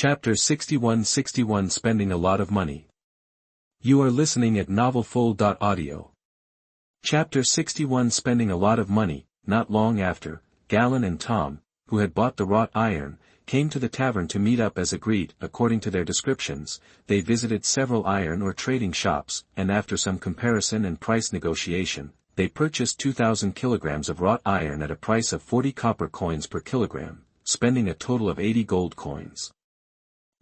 Chapter 61 Spending a Lot of Money. You are listening at novelfull.audio. Chapter 61 Spending a Lot of Money. Not long after, Galen and Tom, who had bought the wrought iron, came to the tavern to meet up as agreed. According to their descriptions, they visited several iron or trading shops, and after some comparison and price negotiation, they purchased 2,000 kilograms of wrought iron at a price of 40 copper coins per kilogram, spending a total of 80 gold coins.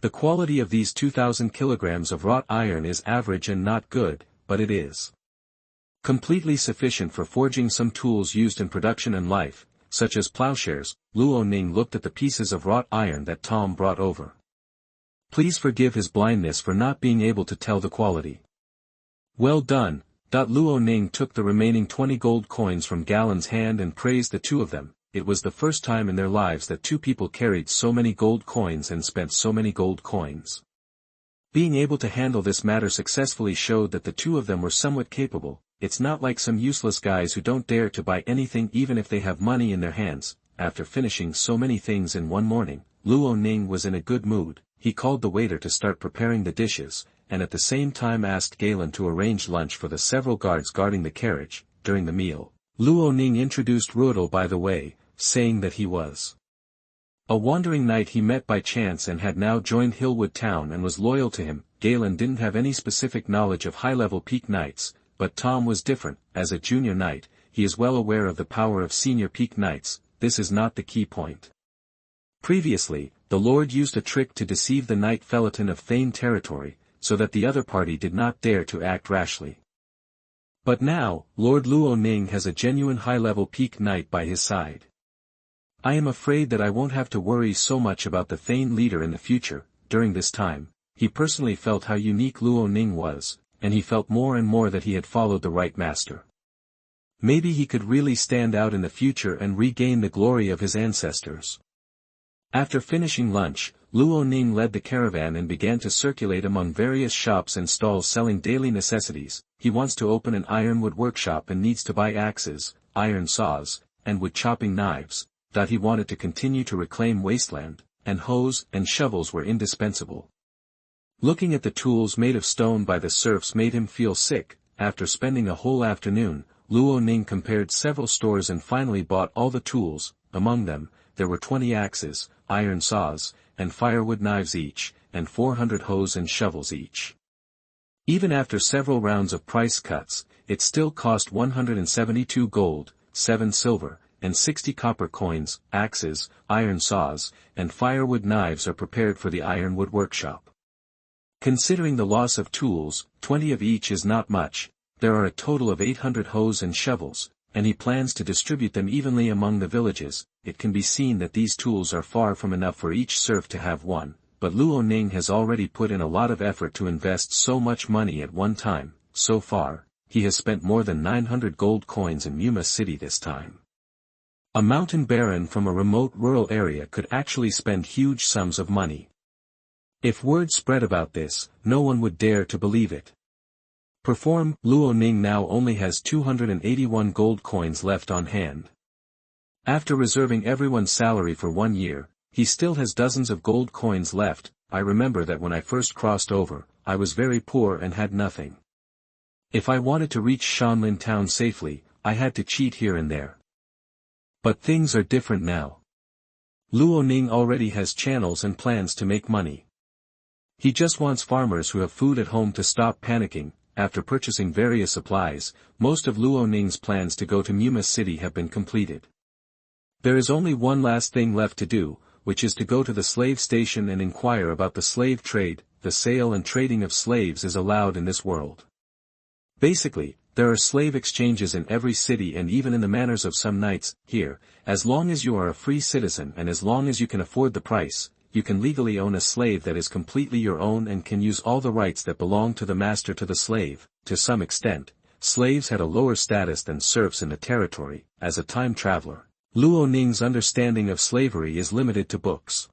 The quality of these 2,000 kilograms of wrought iron is average and not good, but it is completely sufficient for forging some tools used in production and life, such as plowshares. Luo Ning looked at the pieces of wrought iron that Tom brought over. Please forgive his blindness for not being able to tell the quality. Well done. Luo Ning took the remaining 20 gold coins from Galen's hand and praised the two of them. It was the first time in their lives that two people carried so many gold coins and spent so many gold coins. Being able to handle this matter successfully showed that the two of them were somewhat capable. It's not like some useless guys who don't dare to buy anything even if they have money in their hands. After finishing so many things in one morning, Luo Ning was in a good mood. He called the waiter to start preparing the dishes, and at the same time asked Galen to arrange lunch for the several guards guarding the carriage. During the meal, Luo Ning introduced Ruodle by the way, saying that he was a wandering knight he met by chance and had now joined Hillwood Town and was loyal to him. Galen didn't have any specific knowledge of high-level peak knights, but Tom was different. As a junior knight, he is well aware of the power of senior peak knights. This is not the key point. Previously, the Lord used a trick to deceive the knight Felton of Thane territory, so that the other party did not dare to act rashly. But now, Lord Luo Ning has a genuine high-level peak knight by his side. I am afraid that I won't have to worry so much about the Thane leader in the future. During this time, he personally felt how unique Luo Ning was, and he felt more and more that he had followed the right master. Maybe he could really stand out in the future and regain the glory of his ancestors. After finishing lunch, Luo Ning led the caravan and began to circulate among various shops and stalls selling daily necessities. He wants to open an ironwood workshop and needs to buy axes, iron saws, and wood chopping knives. He wanted to continue to reclaim wasteland, and hoes and shovels were indispensable. Looking at the tools made of stone by the serfs made him feel sick. After spending a whole afternoon, Luo Ning compared several stores and finally bought all the tools. Among them, there were 20 axes, iron saws, and firewood knives each, and 400 hoes and shovels each. Even after several rounds of price cuts, it still cost 172 gold, 7 silver, and 60 copper coins. Axes, iron saws, and firewood knives are prepared for the ironwood workshop. Considering the loss of tools, 20 of each is not much. There are a total of 800 hoes and shovels, and he plans to distribute them evenly among the villages. It can be seen that these tools are far from enough for each serf to have one, but Luo Ning has already put in a lot of effort to invest so much money at one time. So far, he has spent more than 900 gold coins in Muma City this time. A mountain baron from a remote rural area could actually spend huge sums of money. If word spread about this, no one would dare to believe it. Luo Ning now only has 281 gold coins left on hand. After reserving everyone's salary for 1 year, he still has dozens of gold coins left. I remember that when I first crossed over, I was very poor and had nothing. If I wanted to reach Shanlin town safely, I had to cheat here and there. But things are different now. Luo Ning already has channels and plans to make money. He just wants farmers who have food at home to stop panicking. After purchasing various supplies, most of Luo Ning's plans to go to Muma City have been completed. There is only one last thing left to do, which is to go to the slave station and inquire about the slave trade. The sale and trading of slaves is allowed in this world. Basically, there are slave exchanges in every city and even in the manors of some knights. Here, as long as you are a free citizen and as long as you can afford the price, you can legally own a slave that is completely your own and can use all the rights that belong to the master to the slave. To some extent, slaves had a lower status than serfs in the territory. As a time traveler, Luo Ning's understanding of slavery is limited to books.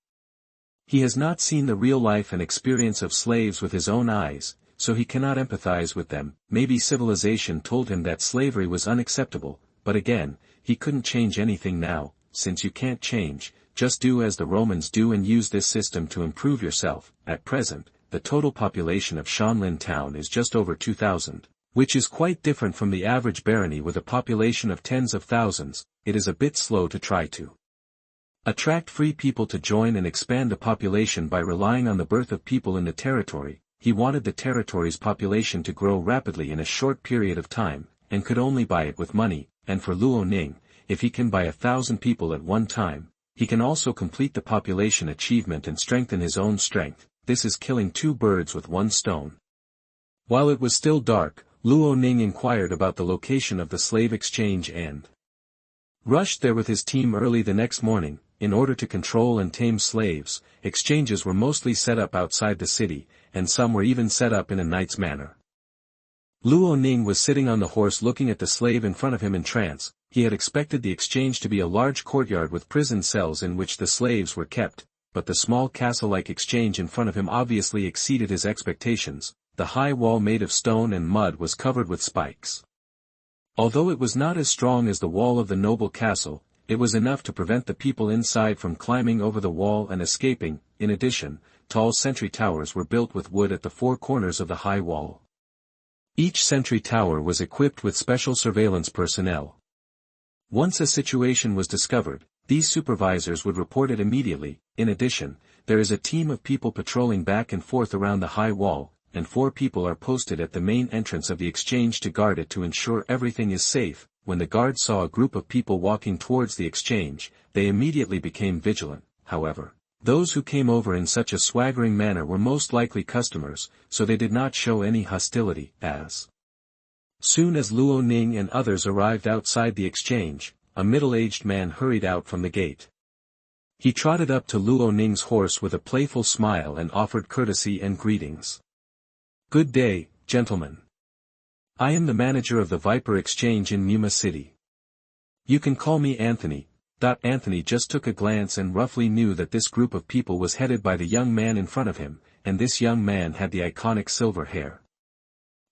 He has not seen the real life and experience of slaves with his own eyes, so he cannot empathize with them. Maybe civilization told him that slavery was unacceptable, but again, he couldn't change anything now. Since you can't change, just do as the Romans do and use this system to improve yourself. At present, the total population of Shanlin town is just over 2,000, which is quite different from the average barony with a population of tens of thousands. It is a bit slow to try to attract free people to join and expand the population by relying on the birth of people in the territory. He wanted the territory's population to grow rapidly in a short period of time, and could only buy it with money, and for Luo Ning, if he can buy 1,000 people at one time, he can also complete the population achievement and strengthen his own strength. This is killing two birds with one stone. While it was still dark, Luo Ning inquired about the location of the slave exchange and rushed there with his team early the next morning. In order to control and tame slaves, exchanges were mostly set up outside the city, and some were even set up in a knight's manner. Luo Ning was sitting on the horse looking at the slave in front of him in trance. He had expected the exchange to be a large courtyard with prison cells in which the slaves were kept, but the small castle-like exchange in front of him obviously exceeded his expectations. The high wall made of stone and mud was covered with spikes. Although it was not as strong as the wall of the noble castle, it was enough to prevent the people inside from climbing over the wall and escaping. In addition, tall sentry towers were built with wood at the four corners of the high wall. Each sentry tower was equipped with special surveillance personnel. Once a situation was discovered, these supervisors would report it immediately. In addition, there is a team of people patrolling back and forth around the high wall, and 4 people are posted at the main entrance of the exchange to guard it to ensure everything is safe. When the guards saw a group of people walking towards the exchange, they immediately became vigilant. However, those who came over in such a swaggering manner were most likely customers, so they did not show any hostility. As soon as Luo Ning and others arrived outside the exchange, a middle-aged man hurried out from the gate. He trotted up to Luo Ning's horse with a playful smile and offered courtesy and greetings. "Good day, gentlemen. I am the manager of the Viper Exchange in Muma City. You can call me Anthony." Anthony just took a glance and roughly knew that this group of people was headed by the young man in front of him, and this young man had the iconic silver hair.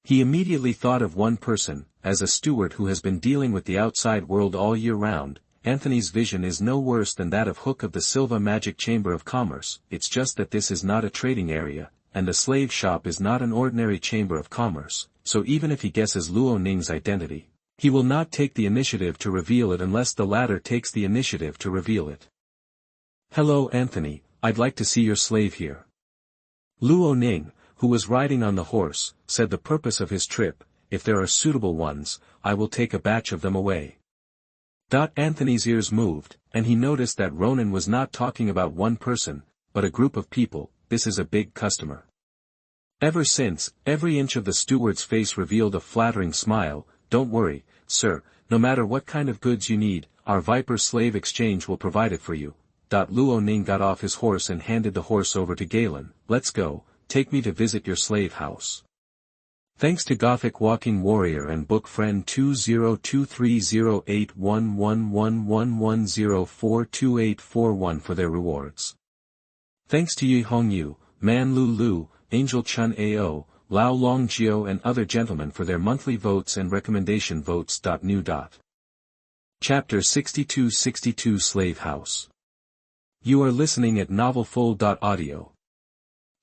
He immediately thought of one person. As a steward who has been dealing with the outside world all year round, Anthony's vision is no worse than that of Hook of the Silva Magic Chamber of Commerce. It's just that this is not a trading area, and the slave shop is not an ordinary chamber of commerce, so even if he guesses Luo Ning's identity, he will not take the initiative to reveal it unless the latter takes the initiative to reveal it. "Hello Anthony, I'd like to see your slave here." Luo Ning, who was riding on the horse, said the purpose of his trip. "If there are suitable ones, I will take a batch of them away." Anthony's ears moved, and he noticed that Ronan was not talking about one person, but a group of people. This is a big customer. Ever since, every inch of the steward's face revealed a flattering smile. "Don't worry, sir, no matter what kind of goods you need, our Viper Slave Exchange will provide it for you." Luo Ning got off his horse and handed the horse over to Galen. "Let's go, take me to visit your slave house." Thanks to Gothic Walking Warrior and book friend 202308111110428841 for their rewards. Thanks to Yi Hongyu, Man Lu Lu, Angel Chun Ao, Lao Longjio and other gentlemen for their monthly votes and recommendation votes. New. Chapter 6262 Slave House. You are listening at novelfull.audio.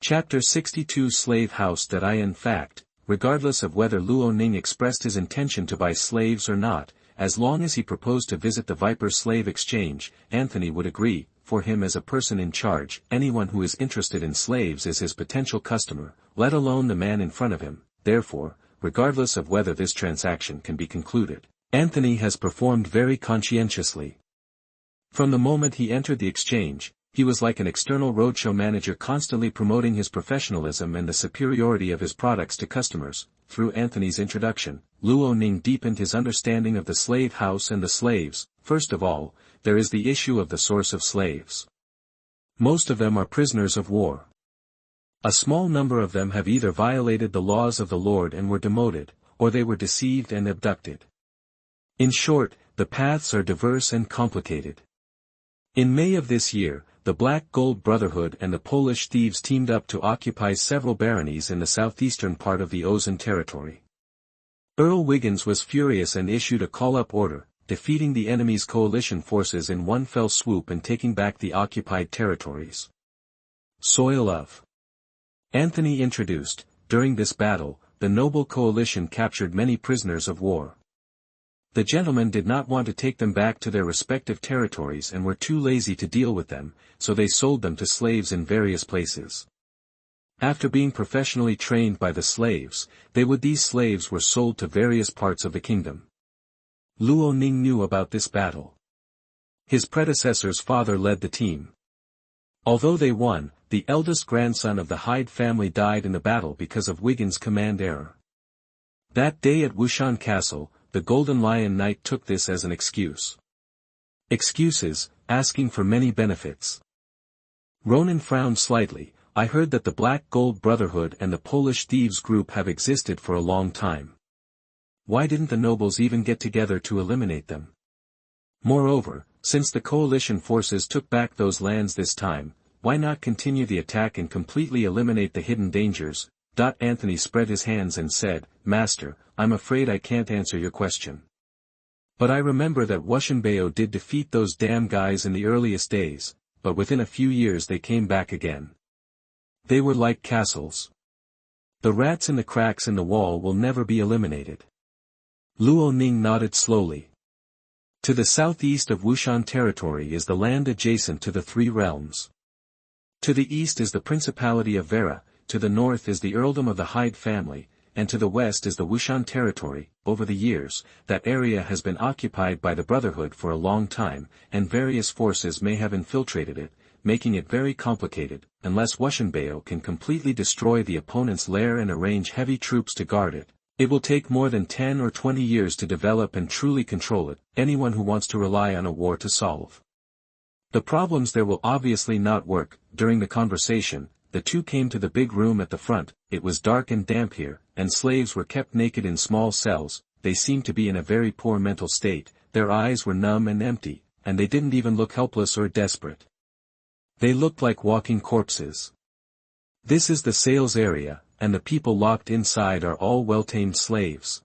Chapter 62 Slave House. In fact, regardless of whether Luo Ning expressed his intention to buy slaves or not, as long as he proposed to visit the Viper Slave Exchange, Anthony would agree. For him as a person in charge, anyone who is interested in slaves is his potential customer, let alone the man in front of him. Therefore, regardless of whether this transaction can be concluded, Anthony has performed very conscientiously. From the moment he entered the exchange, he was like an external roadshow manager constantly promoting his professionalism and the superiority of his products to customers. Through Anthony's introduction, Luo Ning deepened his understanding of the slave house and the slaves. First of all, there is the issue of the source of slaves. Most of them are prisoners of war. A small number of them have either violated the laws of the Lord and were demoted, or they were deceived and abducted. In short, the paths are diverse and complicated. In May of this year, the Black Gold Brotherhood and the Polish thieves teamed up to occupy several baronies in the southeastern part of the Ozen territory. Earl Wiggins was furious and issued a call-up order. defeating the enemy's coalition forces in one fell swoop and taking back the occupied territories. Soil of Anthony introduced. During this battle, the noble coalition captured many prisoners of war. The gentlemen did not want to take them back to their respective territories and were too lazy to deal with them, so they sold them to slaves in various places. After being professionally trained by the slaves, these slaves were sold to various parts of the kingdom. Luo Ning knew about this battle. His predecessor's father led the team. Although they won, the eldest grandson of the Hyde family died in the battle because of Wigan's command error. That day at Wushan Castle, the Golden Lion Knight took this as an excuse. Excuses, asking for many benefits. Ronan frowned slightly. I heard that the Black Gold Brotherhood and the Polish Thieves Group have existed for a long time. Why didn't the nobles even get together to eliminate them? Moreover, since the coalition forces took back those lands this time, why not continue the attack and completely eliminate the hidden dangers? Anthony spread his hands and said, Master, I'm afraid I can't answer your question. But I remember that Wushan did defeat those damn guys in the earliest days, but within a few years they came back again. They were like castles. The rats in the cracks in the wall will never be eliminated. Luo Ning nodded slowly. To the southeast of Wushan territory is the land adjacent to the Three Realms. To the east is the Principality of Vera, to the north is the earldom of the Hyde family, and to the west is the Wushan territory. Over the years, that area has been occupied by the Brotherhood for a long time, and various forces may have infiltrated it, making it very complicated. Unless Wushan can completely destroy the opponent's lair and arrange heavy troops to guard it, it will take more than 10 or 20 years to develop and truly control it. Anyone who wants to rely on a war to solve the problems there will obviously not work. During the conversation, the two came to the big room at the front. It was dark and damp here, and slaves were kept naked in small cells. They seemed to be in a very poor mental state, their eyes were numb and empty, and they didn't even look helpless or desperate. They looked like walking corpses. This is the sales area, and the people locked inside are all well-tamed slaves.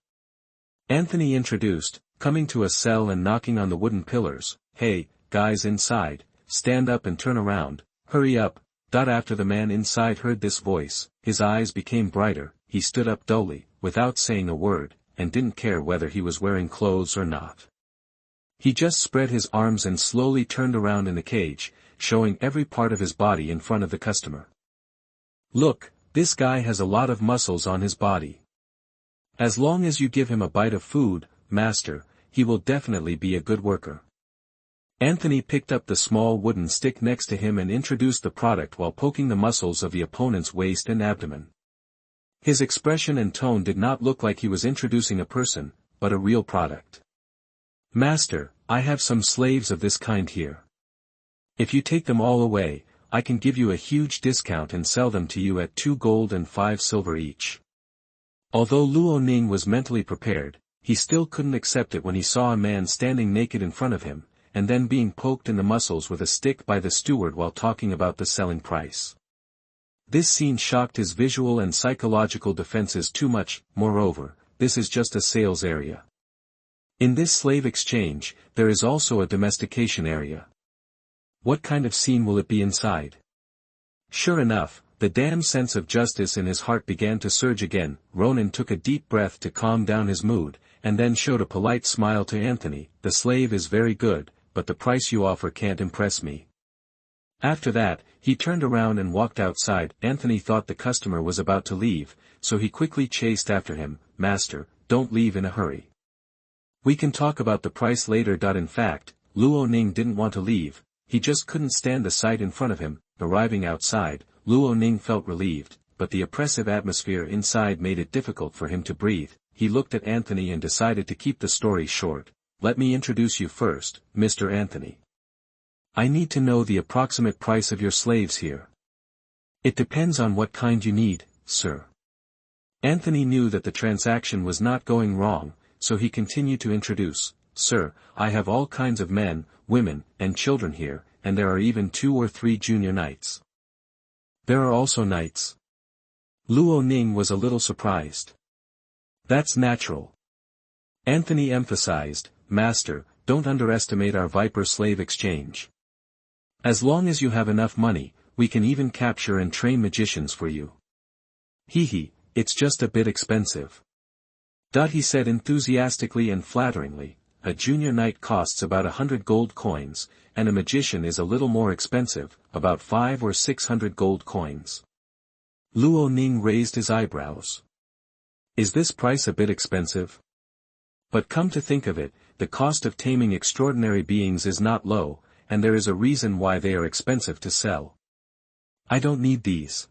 Anthony introduced, coming to a cell and knocking on the wooden pillars. Hey, guys inside, stand up and turn around, hurry up. After the man inside heard this voice, his eyes became brighter. He stood up dully, without saying a word, and didn't care whether he was wearing clothes or not. He just spread his arms and slowly turned around in the cage, showing every part of his body in front of the customer. Look, this guy has a lot of muscles on his body. As long as you give him a bite of food, master, he will definitely be a good worker. Anthony picked up the small wooden stick next to him and introduced the product while poking the muscles of the opponent's waist and abdomen. His expression and tone did not look like he was introducing a person, but a real product. Master, I have some slaves of this kind here. If you take them all away, I can give you a huge discount and sell them to you at 2 gold and 5 silver each. Although Luo Ning was mentally prepared, he still couldn't accept it when he saw a man standing naked in front of him, and then being poked in the muscles with a stick by the steward while talking about the selling price. This scene shocked his visual and psychological defenses too much. Moreover, this is just a sales area. In this slave exchange, there is also a domestication area. What kind of scene will it be inside? Sure enough, the damn sense of justice in his heart began to surge again. Ronan took a deep breath to calm down his mood, and then showed a polite smile to Anthony. The slave is very good, but the price you offer can't impress me. After that, he turned around and walked outside. Anthony thought the customer was about to leave, so he quickly chased after him. Master, don't leave in a hurry. We can talk about the price later. In fact, Luo Ning didn't want to leave, he just couldn't stand the sight in front of him. Arriving outside, Luo Ning felt relieved, but the oppressive atmosphere inside made it difficult for him to breathe. He looked at Anthony and decided to keep the story short. Let me introduce you first, Mr. Anthony. I need to know the approximate price of your slaves here. It depends on what kind you need, sir. Anthony knew that the transaction was not going wrong, so he continued to introduce. Sir, I have all kinds of men, women, and children here, and there are even 2 or 3 junior knights. There are also knights. Luo Ning was a little surprised. That's natural. Anthony emphasized, Master, don't underestimate our Viper slave exchange. As long as you have enough money, we can even capture and train magicians for you. Hehe, it's just a bit expensive. He said enthusiastically and flatteringly, a junior knight costs about 100 gold coins, and a magician is a little more expensive, about 500 or 600 gold coins. Luo Ning raised his eyebrows. Is this price a bit expensive? But come to think of it, the cost of taming extraordinary beings is not low, and there is a reason why they are expensive to sell. I don't need these.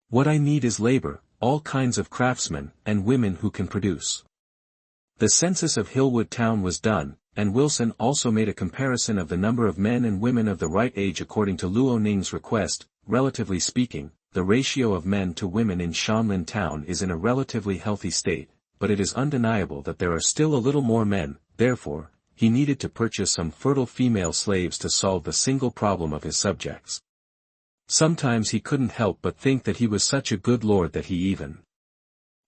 What I need is labor, all kinds of craftsmen, and women who can produce. The census of Hillwood Town was done, and Wilson also made a comparison of the number of men and women of the right age according to Luo Ning's request. Relatively speaking, the ratio of men to women in Shanlin Town is in a relatively healthy state, but it is undeniable that there are still a little more men. Therefore, he needed to purchase some fertile female slaves to solve the single problem of his subjects. Sometimes he couldn't help but think that he was such a good lord that he even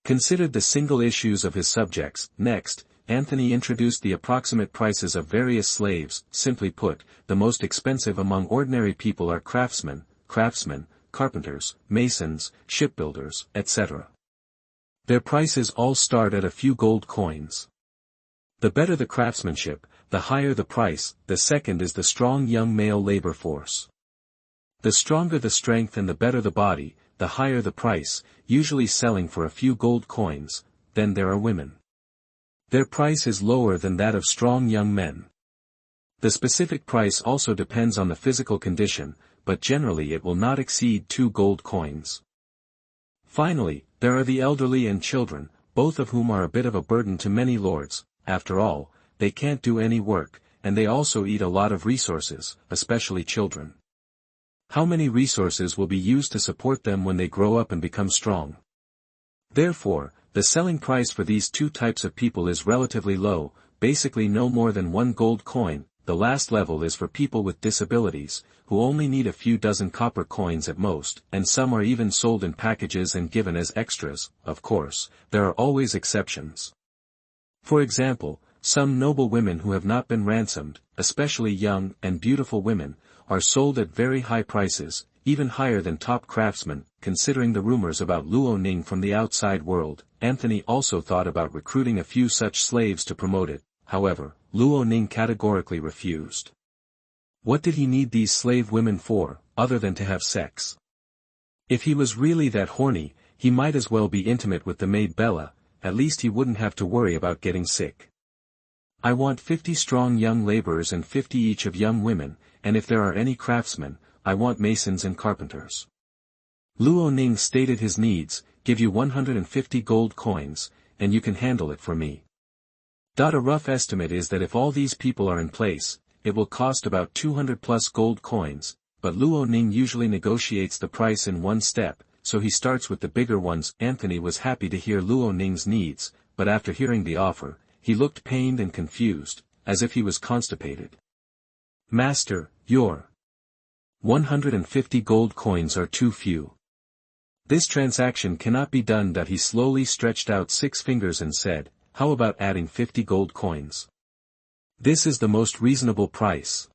considered the single issues of his subjects. Next, Anthony introduced the approximate prices of various slaves. Simply put, the most expensive among ordinary people are craftsmen, carpenters, masons, shipbuilders, etc. Their prices all start at a few gold coins. The better the craftsmanship, the higher the price. The second is the strong young male labor force. The stronger the strength and the better the body, the higher the price, usually selling for a few gold coins. Then there are women. Their price is lower than that of strong young men. The specific price also depends on the physical condition, but generally it will not exceed 2 gold coins. Finally, there are the elderly and children, both of whom are a bit of a burden to many lords. After all, they can't do any work, and they also eat a lot of resources, especially children. How many resources will be used to support them when they grow up and become strong? Therefore, the selling price for these two types of people is relatively low, basically no more than 1 gold coin. The last level is for people with disabilities, who only need a few dozen copper coins at most, and some are even sold in packages and given as extras. Of course, there are always exceptions. For example, some noble women who have not been ransomed, especially young and beautiful women, are sold at very high prices, even higher than top craftsmen. Considering the rumors about Luo Ning from the outside world, Anthony also thought about recruiting a few such slaves to promote it. However, Luo Ning categorically refused. What did he need these slave women for, other than to have sex? If he was really that horny, he might as well be intimate with the maid Bella. At least he wouldn't have to worry about getting sick. I want 50 strong young laborers and 50 each of young women, and if there are any craftsmen, I want masons and carpenters. Luo Ning stated his needs: give you 150 gold coins, and you can handle it for me. A rough estimate is that if all these people are in place, it will cost about 200 plus gold coins, but Luo Ning usually negotiates the price in one step, so he starts with the bigger ones. Anthony was happy to hear Luo Ning's needs, but after hearing the offer, he looked pained and confused, as if he was constipated. Master, your 150 gold coins are too few. This transaction cannot be done. He slowly stretched out 6 fingers and said, how about adding 50 gold coins? This is the most reasonable price.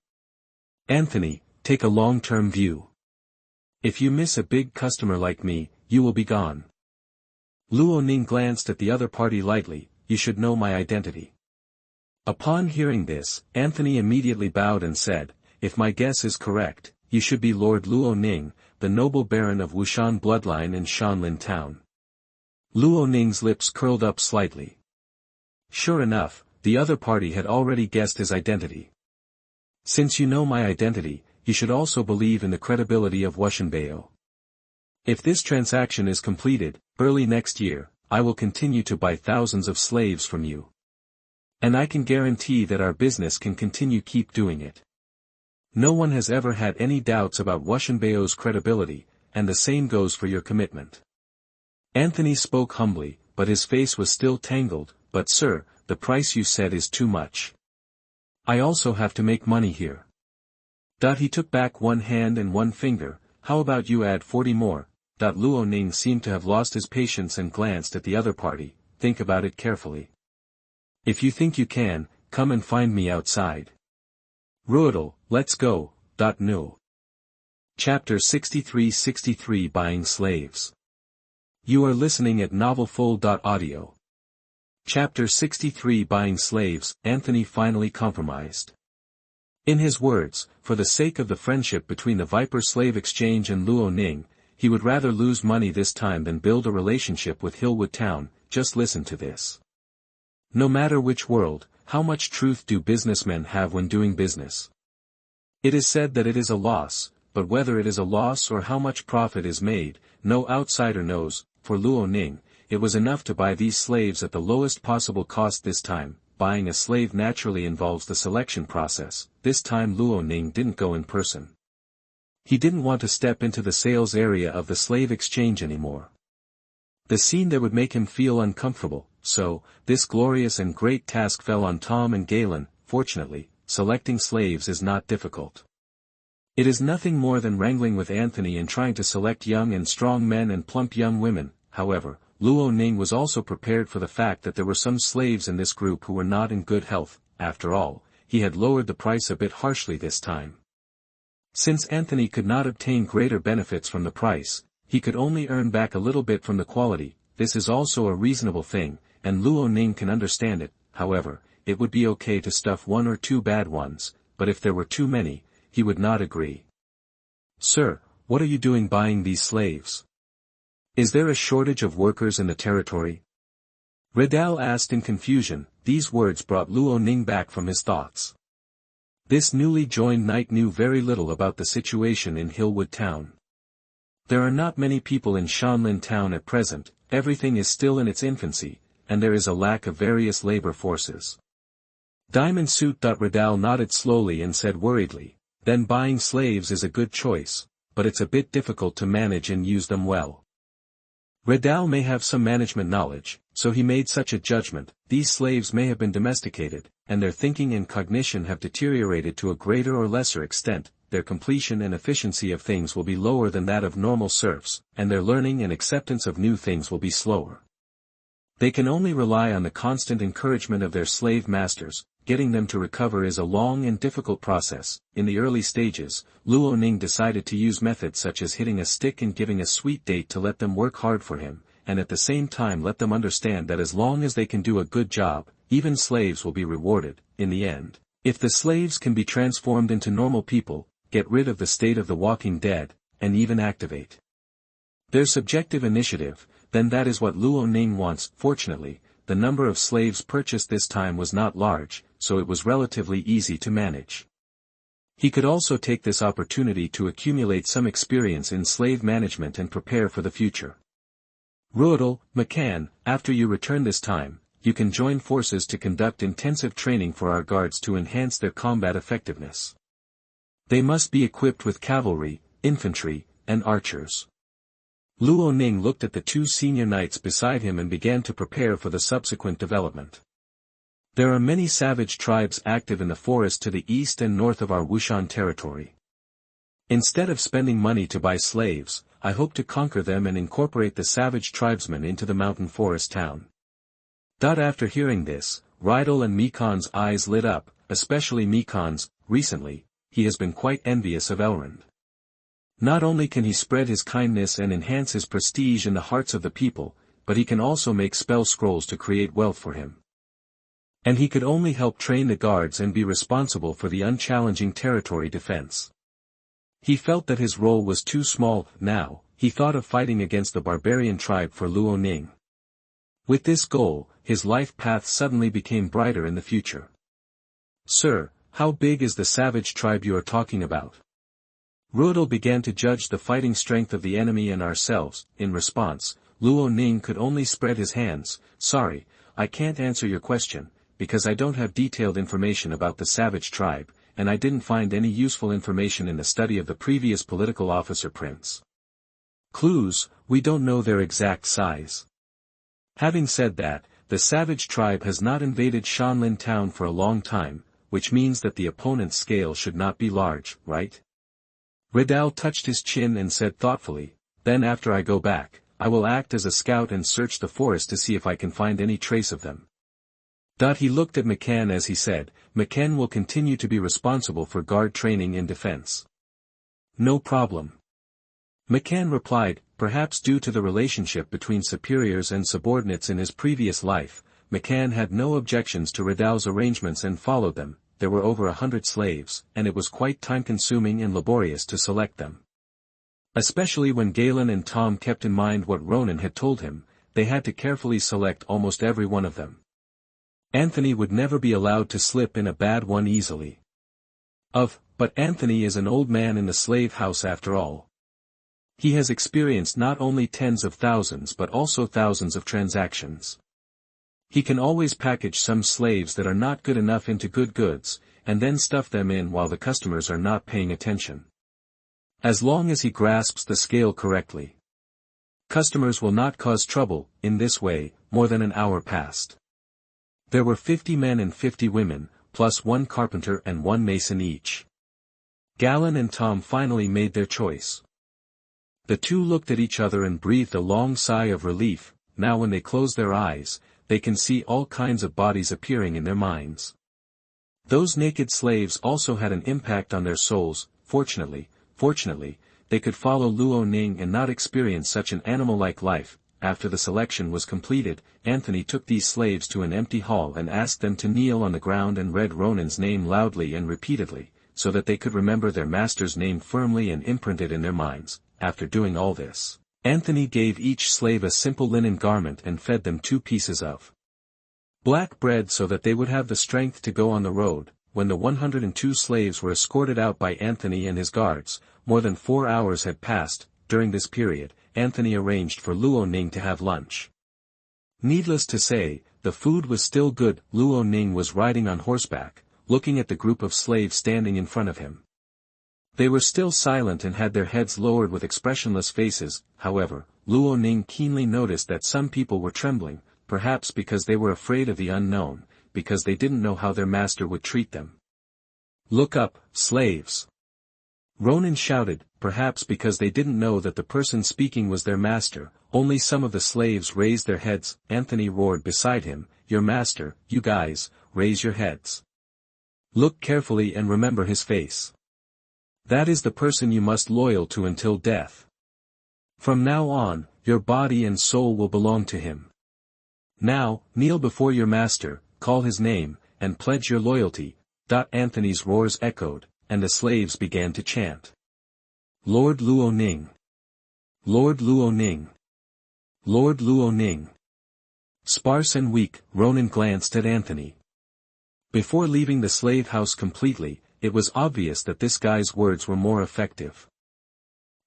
Anthony, take a long-term view. If you miss a big customer like me, you will be gone. Luo Ning glanced at the other party lightly. You should know my identity. Upon hearing this, Anthony immediately bowed and said, if my guess is correct, you should be Lord Luo Ning, the noble baron of Wushan bloodline in Shanlin Town. Luo Ning's lips curled up slightly. Sure enough, the other party had already guessed his identity. Since you know my identity, you should also believe in the credibility of Wushanbao. If this transaction is completed, early next year, I will continue to buy thousands of slaves from you. And I can guarantee that our business can continue keep doing it. No one has ever had any doubts about Wushanbao's credibility, and the same goes for your commitment. Anthony spoke humbly, but his face was still tangled. But sir, the price you said is too much. I also have to make money here. He took back one hand and one finger. How about you add 40 more? Luo Ning seemed to have lost his patience and glanced at the other party. Think about it carefully. If you think you can, come and find me outside. Ruodal, let's go. No. Chapter 63 Buying Slaves. You are listening at novelfull.audio. Chapter 63 Buying Slaves, Anthony finally compromised. In his words, for the sake of the friendship between the Viper Slave Exchange and Luo Ning, he would rather lose money this time than build a relationship with Hillwood Town. Just listen to this. No matter which world, how much truth do businessmen have when doing business? It is said that it is a loss, but whether it is a loss or how much profit is made, no outsider knows. For Luo Ning, it was enough to buy these slaves at the lowest possible cost this time. Buying a slave naturally involves the selection process. This time Luo Ning didn't go in person. He didn't want to step into the sales area of the slave exchange anymore. The scene there would make him feel uncomfortable, so, this glorious and great task fell on Tom and Galen. Fortunately, selecting slaves is not difficult. It is nothing more than wrangling with Anthony and trying to select young and strong men and plump young women. However, Luo Ning was also prepared for the fact that there were some slaves in this group who were not in good health. After all, he had lowered the price a bit harshly this time. Since Anthony could not obtain greater benefits from the price, he could only earn back a little bit from the quality. This is also a reasonable thing, and Luo Ning can understand it. However, it would be okay to stuff one or two bad ones, but if there were too many, he would not agree. Sir, what are you doing buying these slaves? Is there a shortage of workers in the territory? Redal asked in confusion. These words brought Luo Ning back from his thoughts. This newly joined knight knew very little about the situation in Hillwood Town. There are not many people in Shanlin Town at present, everything is still in its infancy, and there is a lack of various labor forces. Diamond Suit. Redal nodded slowly and said worriedly, then buying slaves is a good choice, but it's a bit difficult to manage and use them well. Redal may have some management knowledge, so he made such a judgment. These slaves may have been domesticated, and their thinking and cognition have deteriorated to a greater or lesser extent. Their completion and efficiency of things will be lower than that of normal serfs, and their learning and acceptance of new things will be slower. They can only rely on the constant encouragement of their slave masters. Getting them to recover is a long and difficult process. In the early stages, Luo Ning decided to use methods such as hitting a stick and giving a sweet date to let them work hard for him, and at the same time let them understand that as long as they can do a good job, even slaves will be rewarded. In the end, if the slaves can be transformed into normal people, get rid of the state of the walking dead, and even activate their subjective initiative, then that is what Luo Ning wants. Fortunately, the number of slaves purchased this time was not large, so it was relatively easy to manage. He could also take this opportunity to accumulate some experience in slave management and prepare for the future. Ruodal, McCann, after you return this time, you can join forces to conduct intensive training for our guards to enhance their combat effectiveness. They must be equipped with cavalry, infantry, and archers. Luo Ning looked at the two senior knights beside him and began to prepare for the subsequent development. There are many savage tribes active in the forest to the east and north of our Wushan territory. Instead of spending money to buy slaves, I hope to conquer them and incorporate the savage tribesmen into the mountain forest town. After hearing this, Rydal and Mikan's eyes lit up, especially Mikan's. Recently, he has been quite envious of Elrond. Not only can he spread his kindness and enhance his prestige in the hearts of the people, but he can also make spell scrolls to create wealth for him. And he could only help train the guards and be responsible for the unchallenging territory defense. He felt that his role was too small. Now, he thought of fighting against the barbarian tribe for Luo Ning. With this goal, his life path suddenly became brighter in the future. Sir, how big is the savage tribe you are talking about? Ruodal began to judge the fighting strength of the enemy and ourselves. In response, Luo Ning could only spread his hands. Sorry, I can't answer your question, because I don't have detailed information about the savage tribe, and I didn't find any useful information in the study of the previous political officer prince. Clues, we don't know their exact size. Having said that, the savage tribe has not invaded Shanlin town for a long time, which means that the opponent's scale should not be large, right? Redal touched his chin and said thoughtfully, then after I go back, I will act as a scout and search the forest to see if I can find any trace of them. He looked at McCann as he said, "McCann will continue to be responsible for guard training and defense." "No problem." McCann replied, perhaps due to the relationship between superiors and subordinates in his previous life, McCann had no objections to Rideau's arrangements and followed them. There were over 100 slaves, and it was quite time-consuming and laborious to select them. Especially when Galen and Tom kept in mind what Ronan had told him, they had to carefully select almost every one of them. Anthony would never be allowed to slip in a bad one easily. But Anthony is an old man in the slave house after all. He has experienced not only tens of thousands but also thousands of transactions. He can always package some slaves that are not good enough into good goods, and then stuff them in while the customers are not paying attention. As long as he grasps the scale correctly. Customers will not cause trouble. In this way, more than an hour passed. There were 50 men and 50 women, plus 1 carpenter and 1 mason each. Galen and Tom finally made their choice. The two looked at each other and breathed a long sigh of relief. Now when they close their eyes, they can see all kinds of bodies appearing in their minds. Those naked slaves also had an impact on their souls. Fortunately, they could follow Luo Ning and not experience such an animal-like life. After the selection was completed, Anthony took these slaves to an empty hall and asked them to kneel on the ground and read Ronan's name loudly and repeatedly, so that they could remember their master's name firmly and imprint it in their minds. After doing all this, Anthony gave each slave a simple linen garment and fed them 2 pieces of black bread so that they would have the strength to go on the road. When the 102 slaves were escorted out by Anthony and his guards, more than 4 hours had passed. During this period, Anthony arranged for Luo Ning to have lunch. Needless to say, the food was still good. Luo Ning was riding on horseback, looking at the group of slaves standing in front of him. They were still silent and had their heads lowered with expressionless faces. However, Luo Ning keenly noticed that some people were trembling, perhaps because they were afraid of the unknown, because they didn't know how their master would treat them. "Look up, slaves!" Ronan shouted, perhaps because they didn't know that the person speaking was their master. Only some of the slaves raised their heads. Anthony roared beside him, "Your master, you guys, raise your heads. Look carefully and remember his face. That is the person you must loyal to until death. From now on, your body and soul will belong to him. Now, kneel before your master, call his name, and pledge your loyalty." Anthony's roars echoed, and the slaves began to chant. "Lord Luo Ning! Lord Luo Ning! Lord Luo Ning!" Sparse and weak, Ronan glanced at Anthony. Before leaving the slave house completely, it was obvious that this guy's words were more effective.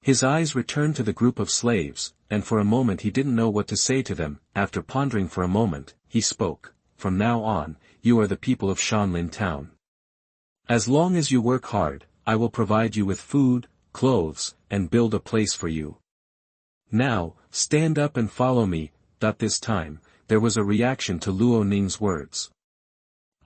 His eyes returned to the group of slaves, and for a moment he didn't know what to say to them. After pondering for a moment, he spoke, "From now on, you are the people of Shanlin town. As long as you work hard, I will provide you with food, clothes, and build a place for you. Now, stand up and follow me." This time, there was a reaction to Luo Ning's words.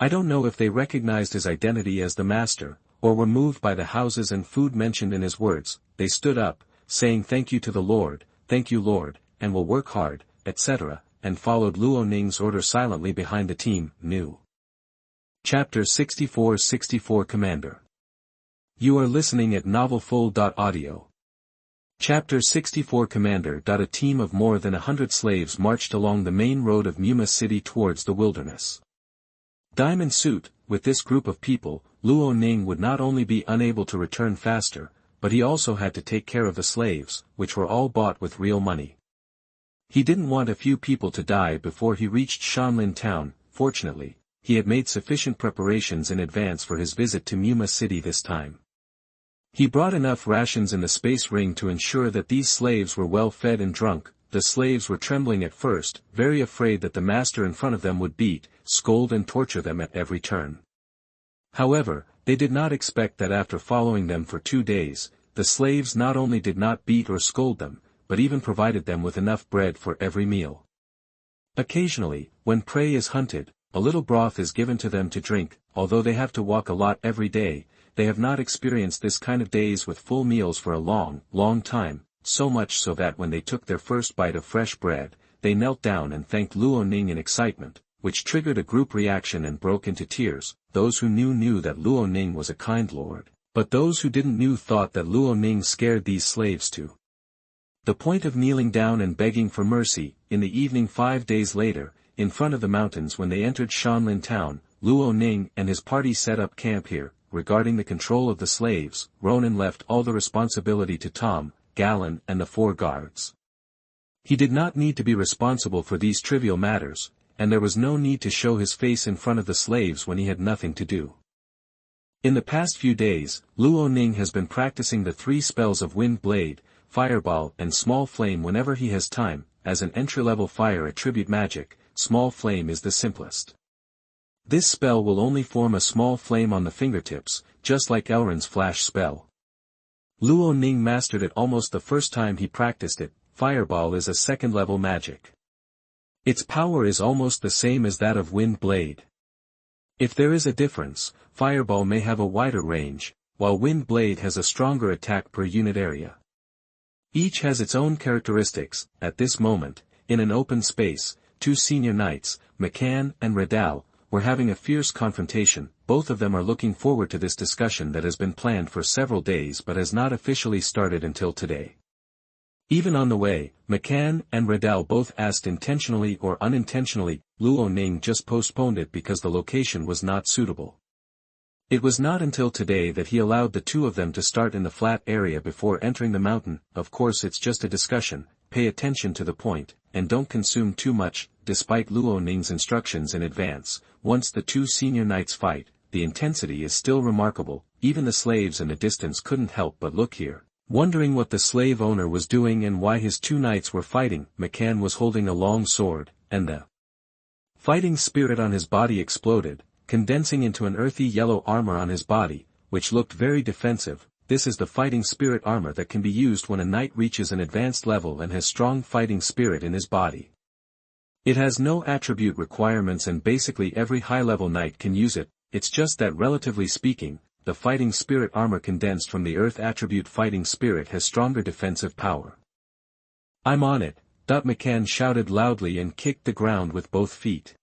I don't know if they recognized his identity as the master, or were moved by the houses and food mentioned in his words. They stood up, saying "Thank you to the Lord, thank you Lord, and will work hard," etc., and followed Luo Ning's order silently behind the team. New. Chapter 64 Commander. You are listening at novelfull.audio. Chapter 64 Commander. A team of more than 100 slaves marched along the main road of Muma City towards the wilderness. Diamond suit. With this group of people, Luo Ning would not only be unable to return faster, but he also had to take care of the slaves, which were all bought with real money. He didn't want a few people to die before he reached Shanlin town. Fortunately, he had made sufficient preparations in advance for his visit to Muma City this time. He brought enough rations in the space ring to ensure that these slaves were well fed and drunk. The slaves were trembling at first, very afraid that the master in front of them would beat, scold and torture them at every turn. However, they did not expect that after following them for 2 days, the slaves not only did not beat or scold them, but even provided them with enough bread for every meal. Occasionally, when prey is hunted, a little broth is given to them to drink. Although they have to walk a lot every day, they have not experienced this kind of days with full meals for a long time, so much so that when they took their first bite of fresh bread, they knelt down and thanked Luo Ning in excitement. which triggered a group reaction and broke into tears. Those who knew that Luo Ning was a kind lord, but those who didn't know thought that Luo Ning scared these slaves to the point of kneeling down and begging for mercy. In the evening 5 days later, in front of the mountains when they entered Shanlin town, Luo Ning and his party set up camp here. Regarding the control of the slaves, Ronan left all the responsibility to Tom, Galen and the 4 guards. He did not need to be responsible for these trivial matters, and there was no need to show his face in front of the slaves when he had nothing to do. In the past few days, Luo Ning has been practicing the 3 spells of Wind Blade, Fireball and Small Flame whenever he has time. As an entry-level fire attribute magic, Small Flame is the simplest. This spell will only form a small flame on the fingertips, just like Elrond's flash spell. Luo Ning mastered it almost the first time he practiced it. Fireball is a second-level magic. Its power is almost the same as that of Wind Blade. If there is a difference, Fireball may have a wider range, while Wind Blade has a stronger attack per unit area. Each has its own characteristics. At this moment, in an open space, 2 senior knights, McCann and Redal, were having a fierce confrontation. Both of them are looking forward to this discussion that has been planned for several days but has not officially started until today. Even on the way, McCann and Redal both asked intentionally or unintentionally. Luo Ning just postponed it because the location was not suitable. It was not until today that he allowed the 2 of them to start in the flat area before entering the mountain. Of course it's just a discussion, pay attention to the point, and don't consume too much. Despite Luo Ning's instructions in advance, once the 2 senior knights fight, the intensity is still remarkable. Even the slaves in the distance couldn't help but look here, wondering what the slave owner was doing and why his 2 knights were fighting. McCann was holding a long sword, and the fighting spirit on his body exploded, condensing into an earthy yellow armor on his body, which looked very defensive. This is the fighting spirit armor that can be used when a knight reaches an advanced level and has strong fighting spirit in his body. It has no attribute requirements and basically every high-level knight can use it. It's just that relatively speaking, the fighting spirit armor condensed from the earth attribute fighting spirit has stronger defensive power. I'm on it, McCann shouted loudly and kicked the ground with both feet.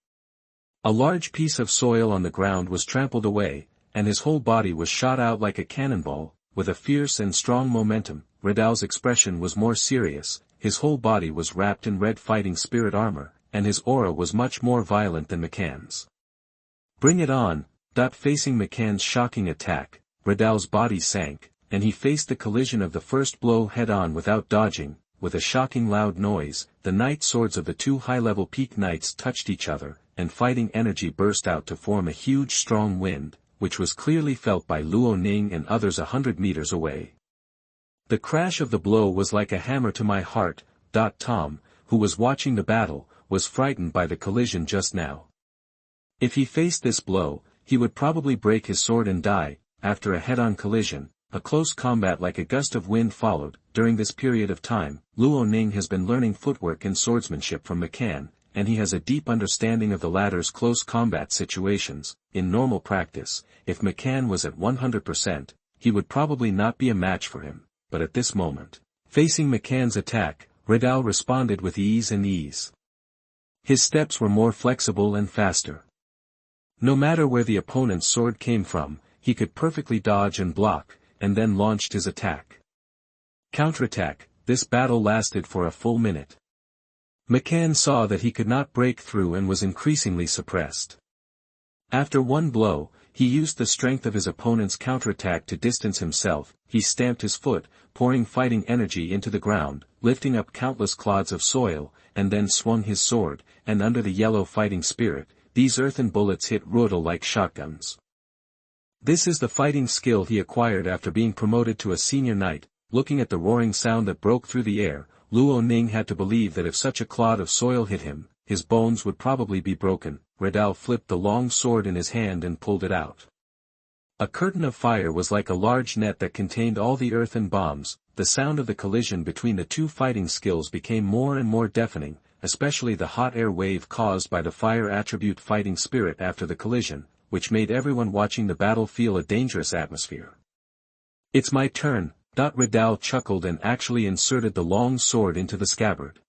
A large piece of soil on the ground was trampled away, and his whole body was shot out like a cannonball, with a fierce and strong momentum. Redal's expression was more serious. His whole body was wrapped in red fighting spirit armor, and his aura was much more violent than McCann's. Bring it on. Facing McCann's shocking attack, Redal's body sank, and he faced the collision of the first blow head-on without dodging. With a shocking loud noise, the knight swords of the 2 high-level peak knights touched each other, and fighting energy burst out to form a huge strong wind, which was clearly felt by Luo Ning and others 100 meters away. The crash of the blow was like a hammer to my heart. Tom, who was watching the battle, was frightened by the collision just now. If he faced this blow, he would probably break his sword and die. After a head-on collision, a close combat like a gust of wind followed. During this period of time, Luo Ning has been learning footwork and swordsmanship from McCann, and he has a deep understanding of the latter's close combat situations. In normal practice, if McCann was at 100%, he would probably not be a match for him, but at this moment, facing McCann's attack, Redal responded with ease. His steps were more flexible and faster. No matter where the opponent's sword came from, he could perfectly dodge and block, and then launched his attack. Counterattack. This battle lasted for a full minute. McCann saw that he could not break through and was increasingly suppressed. After one blow, he used the strength of his opponent's counterattack to distance himself. He stamped his foot, pouring fighting energy into the ground, lifting up countless clods of soil, and then swung his sword, and under the yellow fighting spirit, these earthen bullets hit Rodal like shotguns. This is the fighting skill he acquired after being promoted to a senior knight. Looking at the roaring sound that broke through the air, Luo Ning had to believe that if such a clod of soil hit him, his bones would probably be broken. Redal flipped the long sword in his hand and pulled it out. A curtain of fire was like a large net that contained all the earthen bombs. The sound of the collision between the 2 fighting skills became more and more deafening, especially the hot air wave caused by the fire attribute fighting spirit after the collision, which made everyone watching the battle feel a dangerous atmosphere. It's my turn. Redal chuckled and actually inserted the long sword into the scabbard.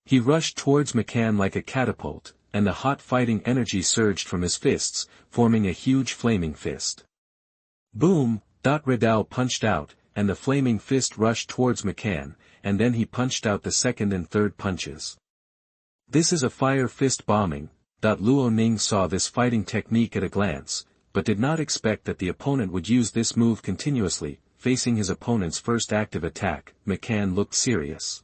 He rushed towards McCann like a catapult, and the hot fighting energy surged from his fists, forming a huge flaming fist. Boom! Redal punched out, and the flaming fist rushed towards McCann, and then he punched out the second and third punches. This is a fire fist bombing. Luo Ning saw this fighting technique at a glance, but did not expect that the opponent would use this move continuously. Facing his opponent's first active attack, McCann looked serious.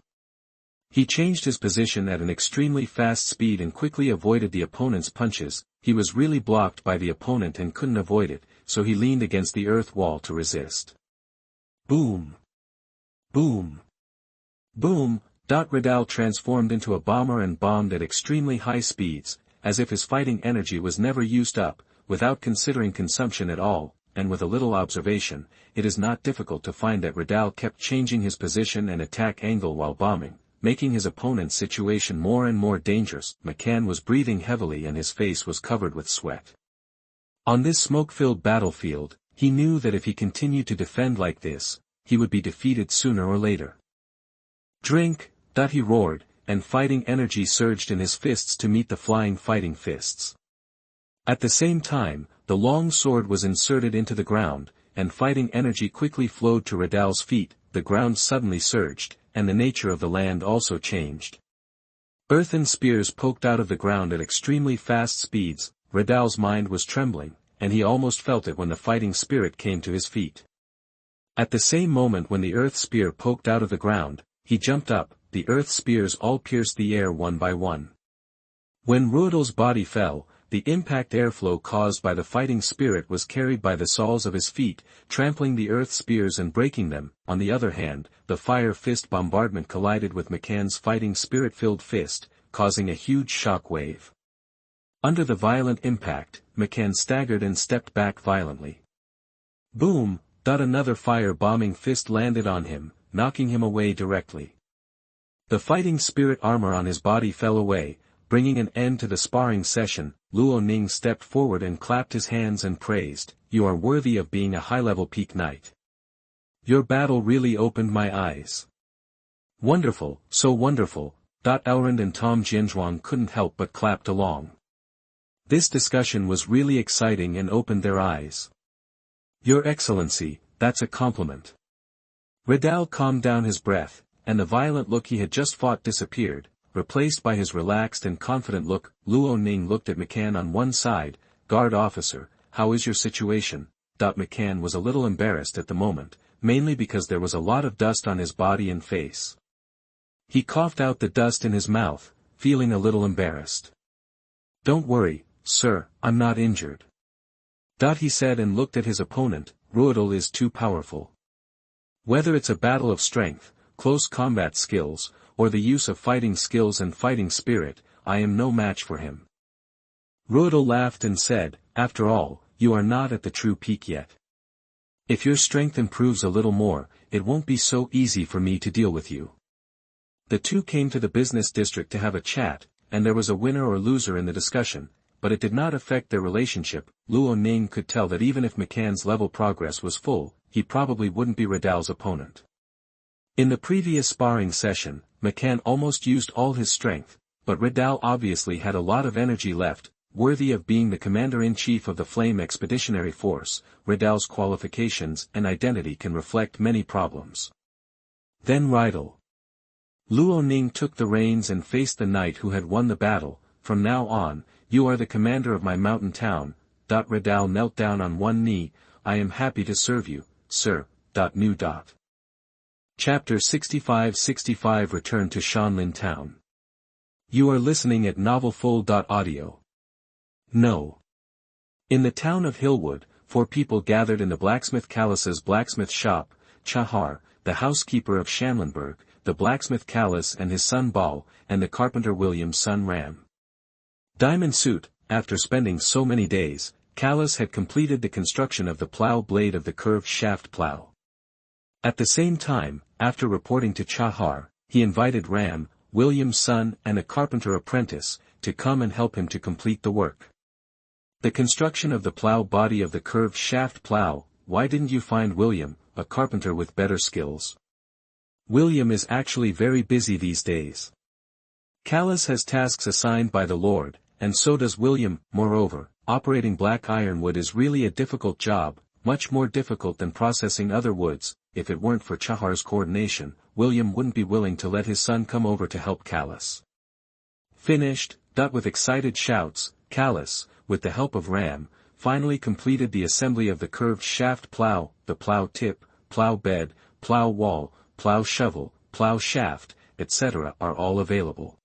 He changed his position at an extremely fast speed and quickly avoided the opponent's punches. He was really blocked by the opponent and couldn't avoid it, so he leaned against the earth wall to resist. Boom! Boom! Boom! Redal transformed into a bomber and bombed at extremely high speeds, as if his fighting energy was never used up, without considering consumption at all, and with a little observation, it is not difficult to find that Redal kept changing his position and attack angle while bombing, making his opponent's situation more and more dangerous. McCann was breathing heavily and his face was covered with sweat. On this smoke-filled battlefield, he knew that if he continued to defend like this, he would be defeated sooner or later. Drink! He roared, and fighting energy surged in his fists to meet the flying fighting fists. At the same time, the long sword was inserted into the ground, and fighting energy quickly flowed to Redal's feet. The ground suddenly surged, and the nature of the land also changed. Earthen spears poked out of the ground at extremely fast speeds. Redal's mind was trembling, and he almost felt it when the fighting spirit came to his feet. At the same moment when the earth spear poked out of the ground, he jumped up. The earth spears all pierced the air one by one. When Ruodal's body fell, the impact airflow caused by the fighting spirit was carried by the soles of his feet, trampling the earth spears and breaking them. On the other hand, the fire fist bombardment collided with McCann's fighting spirit-filled fist, causing a huge shock wave. Under the violent impact, McCann staggered and stepped back violently. Boom! Another fire-bombing fist landed on him, knocking him away directly. The fighting spirit armor on his body fell away, bringing an end to the sparring session. Luo Ning stepped forward and clapped his hands and praised, "You are worthy of being a high-level peak knight. Your battle really opened my eyes. Wonderful, so wonderful." Elrond and Tom Jinzhuang couldn't help but clapped along. This discussion was really exciting and opened their eyes. "Your Excellency, that's a compliment." Redal calmed down his breath, and the violent look he had just fought disappeared, replaced by his relaxed and confident look. Luo Ning looked at McCann on one side. "Guard officer, how is your situation?" McCann was a little embarrassed at the moment, mainly because there was a lot of dust on his body and face. He coughed out the dust in his mouth, feeling a little embarrassed. "Don't worry, sir, I'm not injured." He said and looked at his opponent. "Ruodal is too powerful. Whether it's a battle of strength, close combat skills, or the use of fighting skills and fighting spirit, I am no match for him." Ruodal laughed and said, "After all, you are not at the true peak yet. If your strength improves a little more, it won't be so easy for me to deal with you." The two came to the business district to have a chat, and there was a winner or loser in the discussion, but it did not affect their relationship. Luo Ning could tell that even if McCann's level progress was full, he probably wouldn't be Redal's opponent. In the previous sparring session, McCann almost used all his strength, but Redal obviously had a lot of energy left. Worthy of being the commander-in-chief of the Flame Expeditionary Force, Redal's qualifications and identity can reflect many problems. Then Rydal. Luo Ning took the reins and faced the knight who had won the battle. "From now on, you are the commander of my mountain town." Redal knelt down on one knee. "I am happy to serve you, sir." New. Chapter 65 Return to Shanlin Town. You are listening at novelfull.audio. No. In the town of Hillwood, 4 people gathered in the blacksmith Callus's blacksmith shop. Chahar, the housekeeper of Shanlinburg, the blacksmith Callus and his son Bal, and the carpenter William's son Ram. Diamond Suit. After spending so many days, Callus had completed the construction of the plow blade of the curved shaft plow. At the same time, after reporting to Chahar, he invited Ram, William's son and a carpenter apprentice, to come and help him to complete the work. The construction of the plow body of the curved shaft plow. Why didn't you find William, a carpenter with better skills? William is actually very busy these days. Callus has tasks assigned by the Lord, and so does William. Moreover, operating black ironwood is really a difficult job, much more difficult than processing other woods. If it weren't for Chahar's coordination, William wouldn't be willing to let his son come over to help Callus. Finished. With excited shouts, Callus, with the help of Ram, finally completed the assembly of the curved shaft plow, the plow tip, plow bed, plow wall, plow shovel, plow shaft, etc. are all available.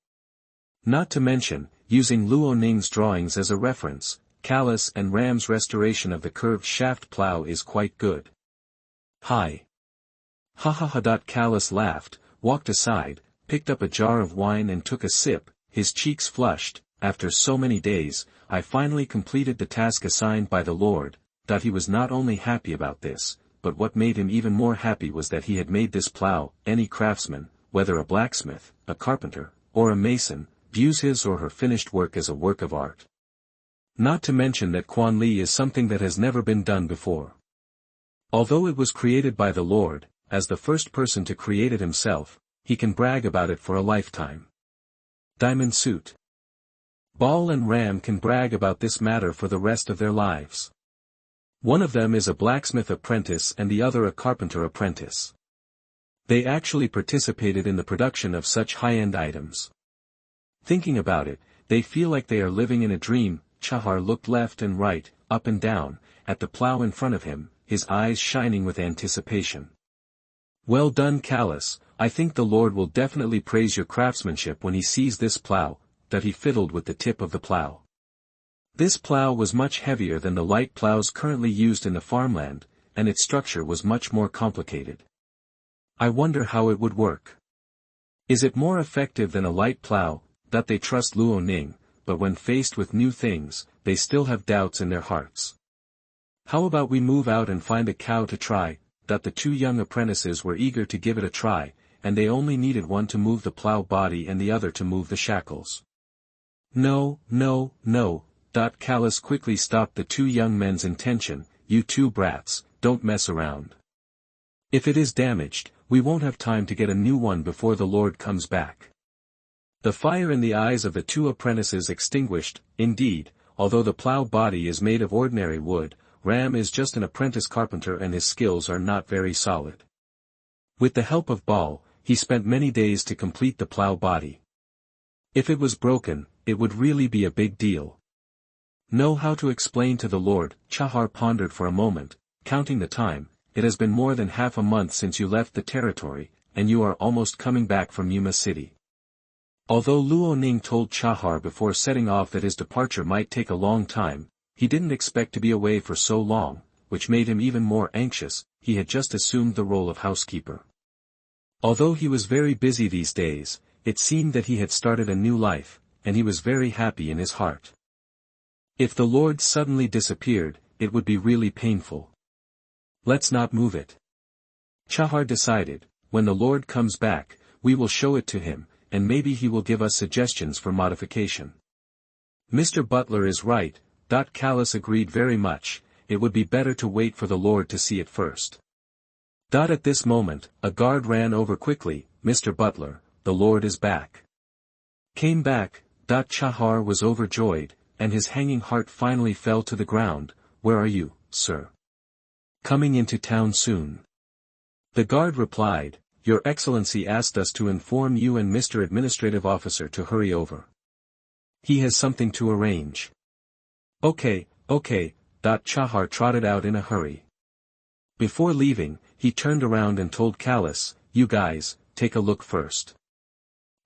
Not to mention, using Luo Ning's drawings as a reference, Callus and Ram's restoration of the curved shaft plow is quite good. Hi. Ha ha ha. Callus laughed, walked aside, picked up a jar of wine and took a sip, his cheeks flushed. After so many days, I finally completed the task assigned by the Lord. He was not only happy about this, but what made him even more happy was that he had made this plow. Any craftsman, whether a blacksmith, a carpenter, or a mason, views his or her finished work as a work of art. Not to mention that Quan Li is something that has never been done before. Although it was created by the Lord, as the first person to create it himself, he can brag about it for a lifetime. Diamond suit. Ball and Ram can brag about this matter for the rest of their lives. One of them is a blacksmith apprentice and the other a carpenter apprentice. They actually participated in the production of such high-end items. Thinking about it, they feel like they are living in a dream. Chahar looked left and right, up and down, at the plow in front of him, his eyes shining with anticipation. Well done, Callus. I think the Lord will definitely praise your craftsmanship when he sees this plow. He fiddled with the tip of the plow. This plow was much heavier than the light plows currently used in the farmland, and its structure was much more complicated. I wonder how it would work. Is it more effective than a light plow? They trust Luo Ning, but when faced with new things, they still have doubts in their hearts. How about we move out and find a cow to try? The two young apprentices were eager to give it a try, and they only needed one to move the plow body and the other to move the shackles. No. Callus quickly stopped the two young men's intention. You two brats, don't mess around. If it is damaged, we won't have time to get a new one before the Lord comes back. The fire in the eyes of the two apprentices extinguished. Indeed, although the plow body is made of ordinary wood, Ram is just an apprentice carpenter and his skills are not very solid. With the help of Ball, he spent many days to complete the plow body. If it was broken, it would really be a big deal. Know how to explain to the Lord? Chahar pondered for a moment, counting the time. It has been more than half a month since you left the territory, and you are almost coming back from Yuma City. Although Luo Ning told Chahar before setting off that his departure might take a long time, he didn't expect to be away for so long, which made him even more anxious. He had just assumed the role of housekeeper. Although he was very busy these days, it seemed that he had started a new life, and he was very happy in his heart. If the Lord suddenly disappeared, it would be really painful. Let's not move it. Chahar decided, when the Lord comes back, we will show it to him, and maybe he will give us suggestions for modification. Mr. Butler is right. Callus agreed very much. It would be better to wait for the Lord to see it first. At this moment, a guard ran over quickly. Mr. Butler, the Lord is back. Came back. Chahar was overjoyed, and his hanging heart finally fell to the ground. Where are you, sir? Coming into town soon. The guard replied, Your Excellency asked us to inform you and Mr. Administrative Officer to hurry over. He has something to arrange. Okay. Chahar trotted out in a hurry. Before leaving, he turned around and told Callus, You guys, take a look first.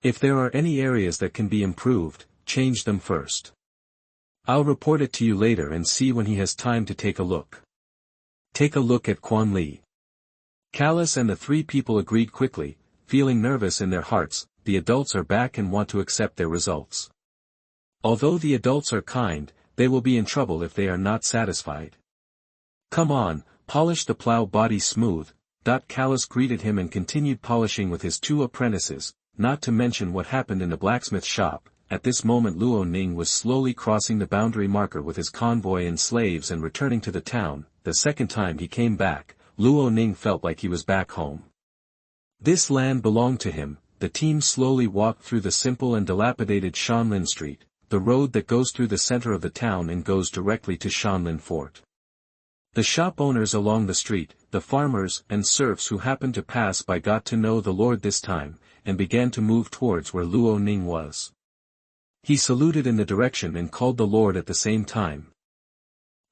If there are any areas that can be improved, change them first. I'll report it to you later and see when he has time to take a look. Take a look at Quan Li. Callus and the three people agreed quickly, feeling nervous in their hearts. The adults are back and want to accept their results. Although the adults are kind, they will be in trouble if they are not satisfied. Come on, polish the plow body smooth. Callus greeted him and continued polishing with his two apprentices, not to mention what happened in the blacksmith shop. At this moment Luo Ning was slowly crossing the boundary marker with his convoy and slaves and returning to the town. The second time he came back, Luo Ning felt like he was back home. This land belonged to him. The team slowly walked through the simple and dilapidated Shanlin street. the road that goes through the center of the town and goes directly to Shanlin Fort. The shop owners along the street, the farmers and serfs who happened to pass by got to know the Lord this time, and began to move towards where Luo Ning was. He saluted in the direction and called the Lord at the same time.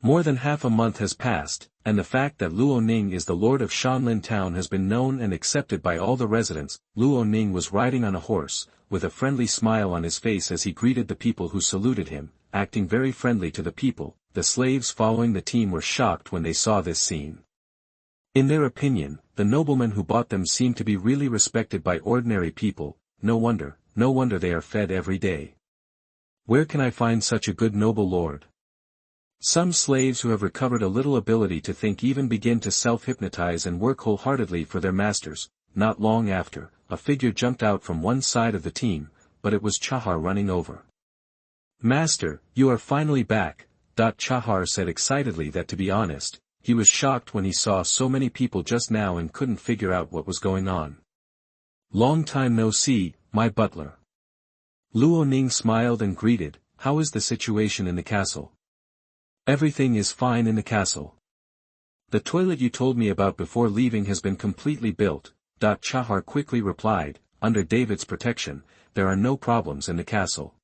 More than half a month has passed, and the fact that Luo Ning is the Lord of Shanlin town has been known and accepted by all the residents. Luo Ning was riding on a horse, with a friendly smile on his face as he greeted the people who saluted him, acting very friendly to the people. The slaves following the team were shocked when they saw this scene. In their opinion, the nobleman who bought them seemed to be really respected by ordinary people. No wonder they are fed every day. Where can I find such a good noble lord? Some slaves who have recovered a little ability to think even begin to self-hypnotize and work wholeheartedly for their masters. Not long after, a figure jumped out from one side of the team, but it was Chahar running over. "Master, you are finally back," Chahar said excitedly that to be honest, he was shocked when he saw so many people just now and couldn't figure out what was going on. "Long time no see, my butler." Luo Ning smiled and greeted, "How is the situation in the castle?" "Everything is fine in the castle. The toilet you told me about before leaving has been completely built," Chahar quickly replied. "Under David's protection, there are no problems in the castle.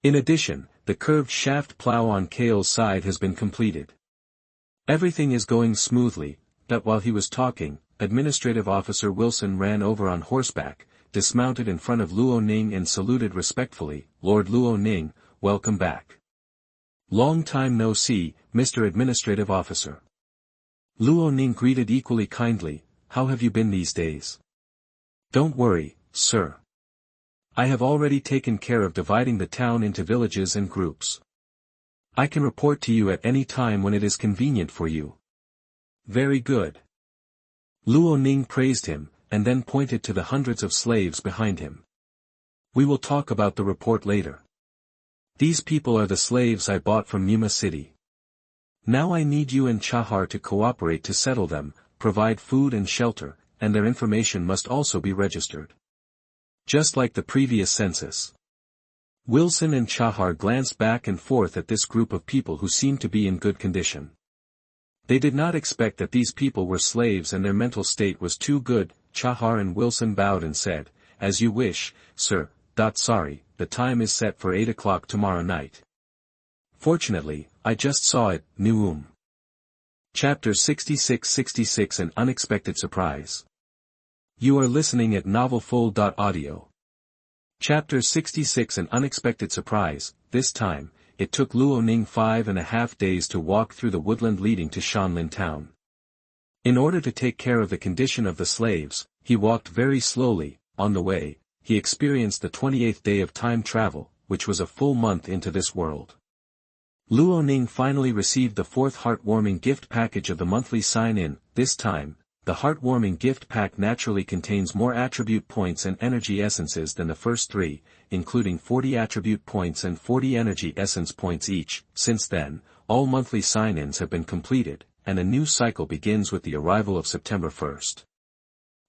In addition, the curved shaft plow on Kale's side has been completed. Everything is going smoothly." While he was talking, Administrative Officer Wilson ran over on horseback, dismounted in front of Luo Ning and saluted respectfully. "Lord Luo Ning, welcome back. Long time no see, Mr. Administrative Officer." Luo Ning greeted equally kindly. "How have you been these days?" "Don't worry, sir. I have already taken care of dividing the town into villages and groups. I can report to you at any time when it is convenient for you." "Very good." Luo Ning praised him, and then pointed to the hundreds of slaves behind him. "We will talk about the report later. These people are the slaves I bought from Yuma City. Now I need you and Chahar to cooperate to settle them, provide food and shelter, and their information must also be registered. Just like the previous census." Wilson and Chahar glanced back and forth at this group of people who seemed to be in good condition. They did not expect that these people were slaves and their mental state was too good. Chahar and Wilson bowed and said, "As you wish, sir. Sorry, the time is set for 8 o'clock tomorrow night. Fortunately, I just saw it." Chapter 66 An Unexpected Surprise. You are listening at NovelFull.audio. Chapter 66 An Unexpected Surprise. This time, it took Luo Ning 5.5 days to walk through the woodland leading to Shanlin town. In order to take care of the condition of the slaves, he walked very slowly. On the way, he experienced the 28th day of time travel, which was a full month into this world. Luo Ning finally received the 4th heartwarming gift package of the monthly sign-in. This time, the heartwarming gift pack naturally contains more attribute points and energy essences than the first 3, including 40 attribute points and 40 energy essence points each. Since then, all monthly sign-ins have been completed, and a new cycle begins with the arrival of September 1st.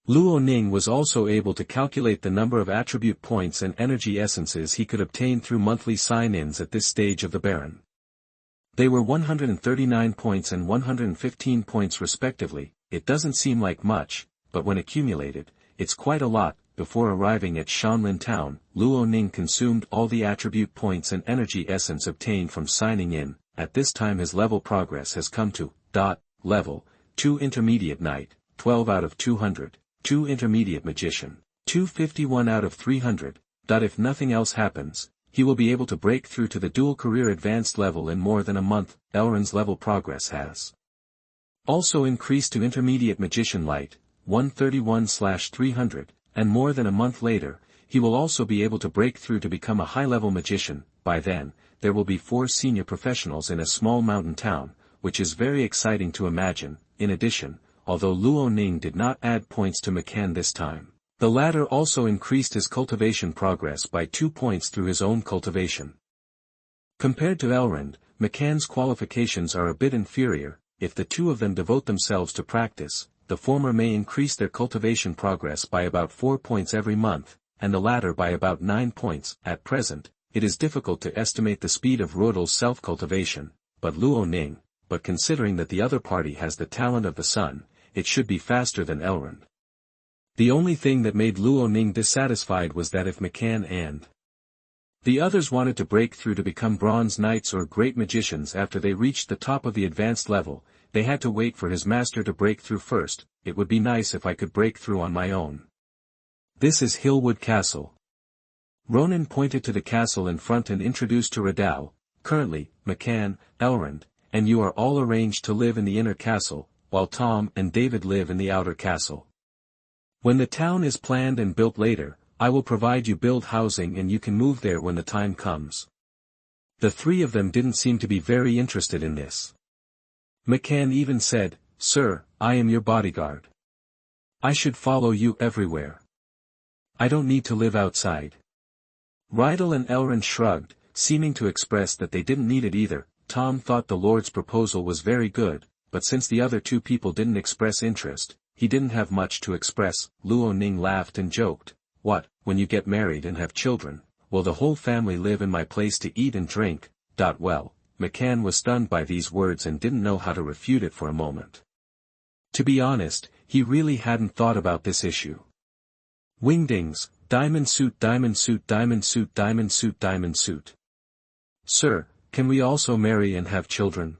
Luo Ning was also able to calculate the number of attribute points and energy essences he could obtain through monthly sign-ins at this stage of the Baron. They were 139 points and 115 points respectively. It doesn't seem like much, but when accumulated, it's quite a lot. Before arriving at Shanlin town, Luo Ning consumed all the attribute points and energy essence obtained from signing in. At this time his level progress has come to level 2 Intermediate Knight, 12 out of 200. 2 Intermediate Magician, 251 out of 300. If nothing else happens, he will be able to break through to the dual career advanced level in more than a month. Elrond's level progress has also increased to Intermediate Magician Light, 131/300, and more than a month later, he will also be able to break through to become a high-level magician. By then, there will be 4 senior professionals in a small mountain town, which is very exciting to imagine. In addition, although Luo Ning did not add points to McCann this time, the latter also increased his cultivation progress by 2 points through his own cultivation. Compared to Elrond, McCann's qualifications are a bit inferior. If the two of them devote themselves to practice, the former may increase their cultivation progress by about 4 points every month, and the latter by about 9 points. At present, it is difficult to estimate the speed of Ruodel's self-cultivation, but Luo Ning, but considering that the other party has the talent of the sun, it should be faster than Elrond. The only thing that made Luo Ning dissatisfied was that if McCann and the others wanted to break through to become bronze knights or great magicians after they reached the top of the advanced level, they had to wait for his master to break through first. It would be nice if I could break through on my own. This is Hillwood Castle. Ronan pointed to the castle in front and introduced to Radau, currently, McCann, Elrond, and you are all arranged to live in the inner castle, while Tom and David live in the outer castle. When the town is planned and built later, I will provide you build housing and you can move there when the time comes. The three of them didn't seem to be very interested in this. McCann even said, "Sir, I am your bodyguard. I should follow you everywhere. I don't need to live outside." Rydell and Elrond shrugged, seeming to express that they didn't need it either. Tom thought the Lord's proposal was very good, but since the other two people didn't express interest, he didn't have much to express. Luo Ning laughed and joked, "What, when you get married and have children, will the whole family live in my place to eat and drink?" Well, McCann was stunned by these words and didn't know how to refute it for a moment. To be honest, he really hadn't thought about this issue. Wingdings, diamond suit, diamond suit, diamond suit, diamond suit, diamond suit. "Sir, can we also marry and have children?"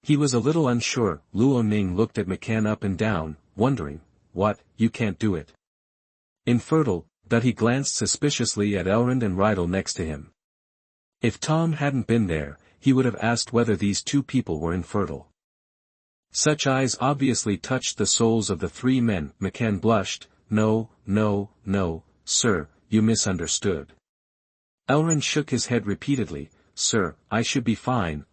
He was a little unsure. Luo Ning looked at McCann up and down, wondering, "What, you can't do it?" Infertile, but he glanced suspiciously at Elrond and Rydell next to him. If Tom hadn't been there, he would have asked whether these two people were infertile. Such eyes obviously touched the souls of the three men. McCann blushed, "No, no, no, sir, you misunderstood." Elrond shook his head repeatedly, "Sir, I should be fine,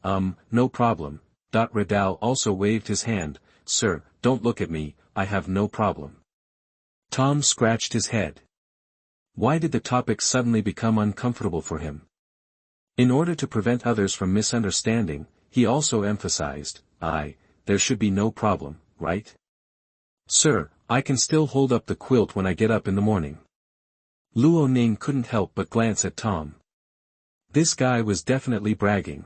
no problem." Radau also waved his hand, "Sir, don't look at me, I have no problem." Tom scratched his head. Why did the topic suddenly become uncomfortable for him? In order to prevent others from misunderstanding, he also emphasized, there should be no problem, right? "Sir, I can still hold up the quilt when I get up in the morning." Luo Ning couldn't help but glance at Tom. This guy was definitely bragging.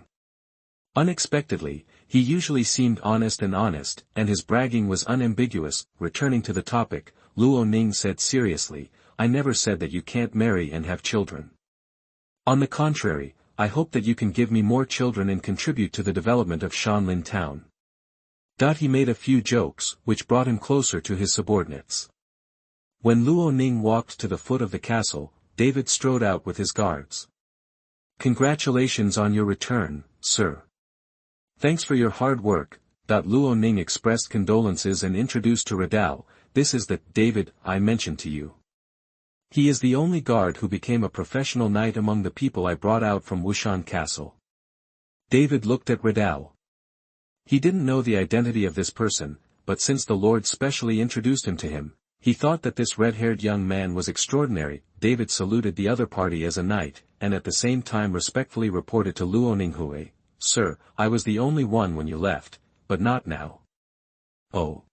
Unexpectedly, he usually seemed honest, and his bragging was unambiguous. Returning to the topic, Luo Ning said seriously, "I never said that you can't marry and have children. On the contrary, I hope that you can give me more children and contribute to the development of Shanlin town." He made a few jokes, which brought him closer to his subordinates. When Luo Ning walked to the foot of the castle, David strode out with his guards. "Congratulations on your return, sir. Thanks for your hard work." Luo Ning expressed condolences and introduced to Radau, "This is the David I mentioned to you. He is the only guard who became a professional knight among the people I brought out from Wushan Castle." David looked at Radau. He didn't know the identity of this person, but since the Lord specially introduced him to him, he thought that this red-haired young man was extraordinary. David saluted the other party as a knight, and at the same time respectfully reported to Luo Ning, "Sir, I was the only one when you left, but not now." "Oh."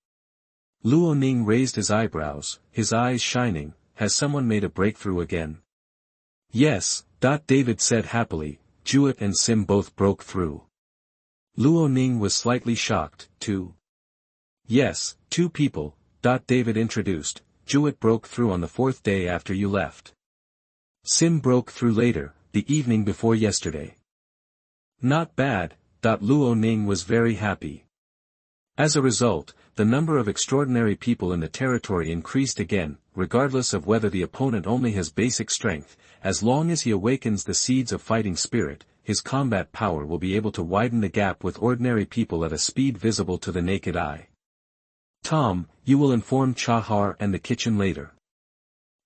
Luo Ning raised his eyebrows, his eyes shining. "Has someone made a breakthrough again?" "Yes," David said happily, "Jewett and Sim both broke through." Luo Ning was slightly shocked, too. "Yes, two people," David introduced. "Jewett broke through on the fourth day after you left. Sim broke through later, the evening before yesterday." "Not bad," Luo Ning was very happy. As a result, the number of extraordinary people in the territory increased again, regardless of whether the opponent only has basic strength. As long as he awakens the seeds of fighting spirit, his combat power will be able to widen the gap with ordinary people at a speed visible to the naked eye. "Tom, you will inform Chahar and the kitchen later.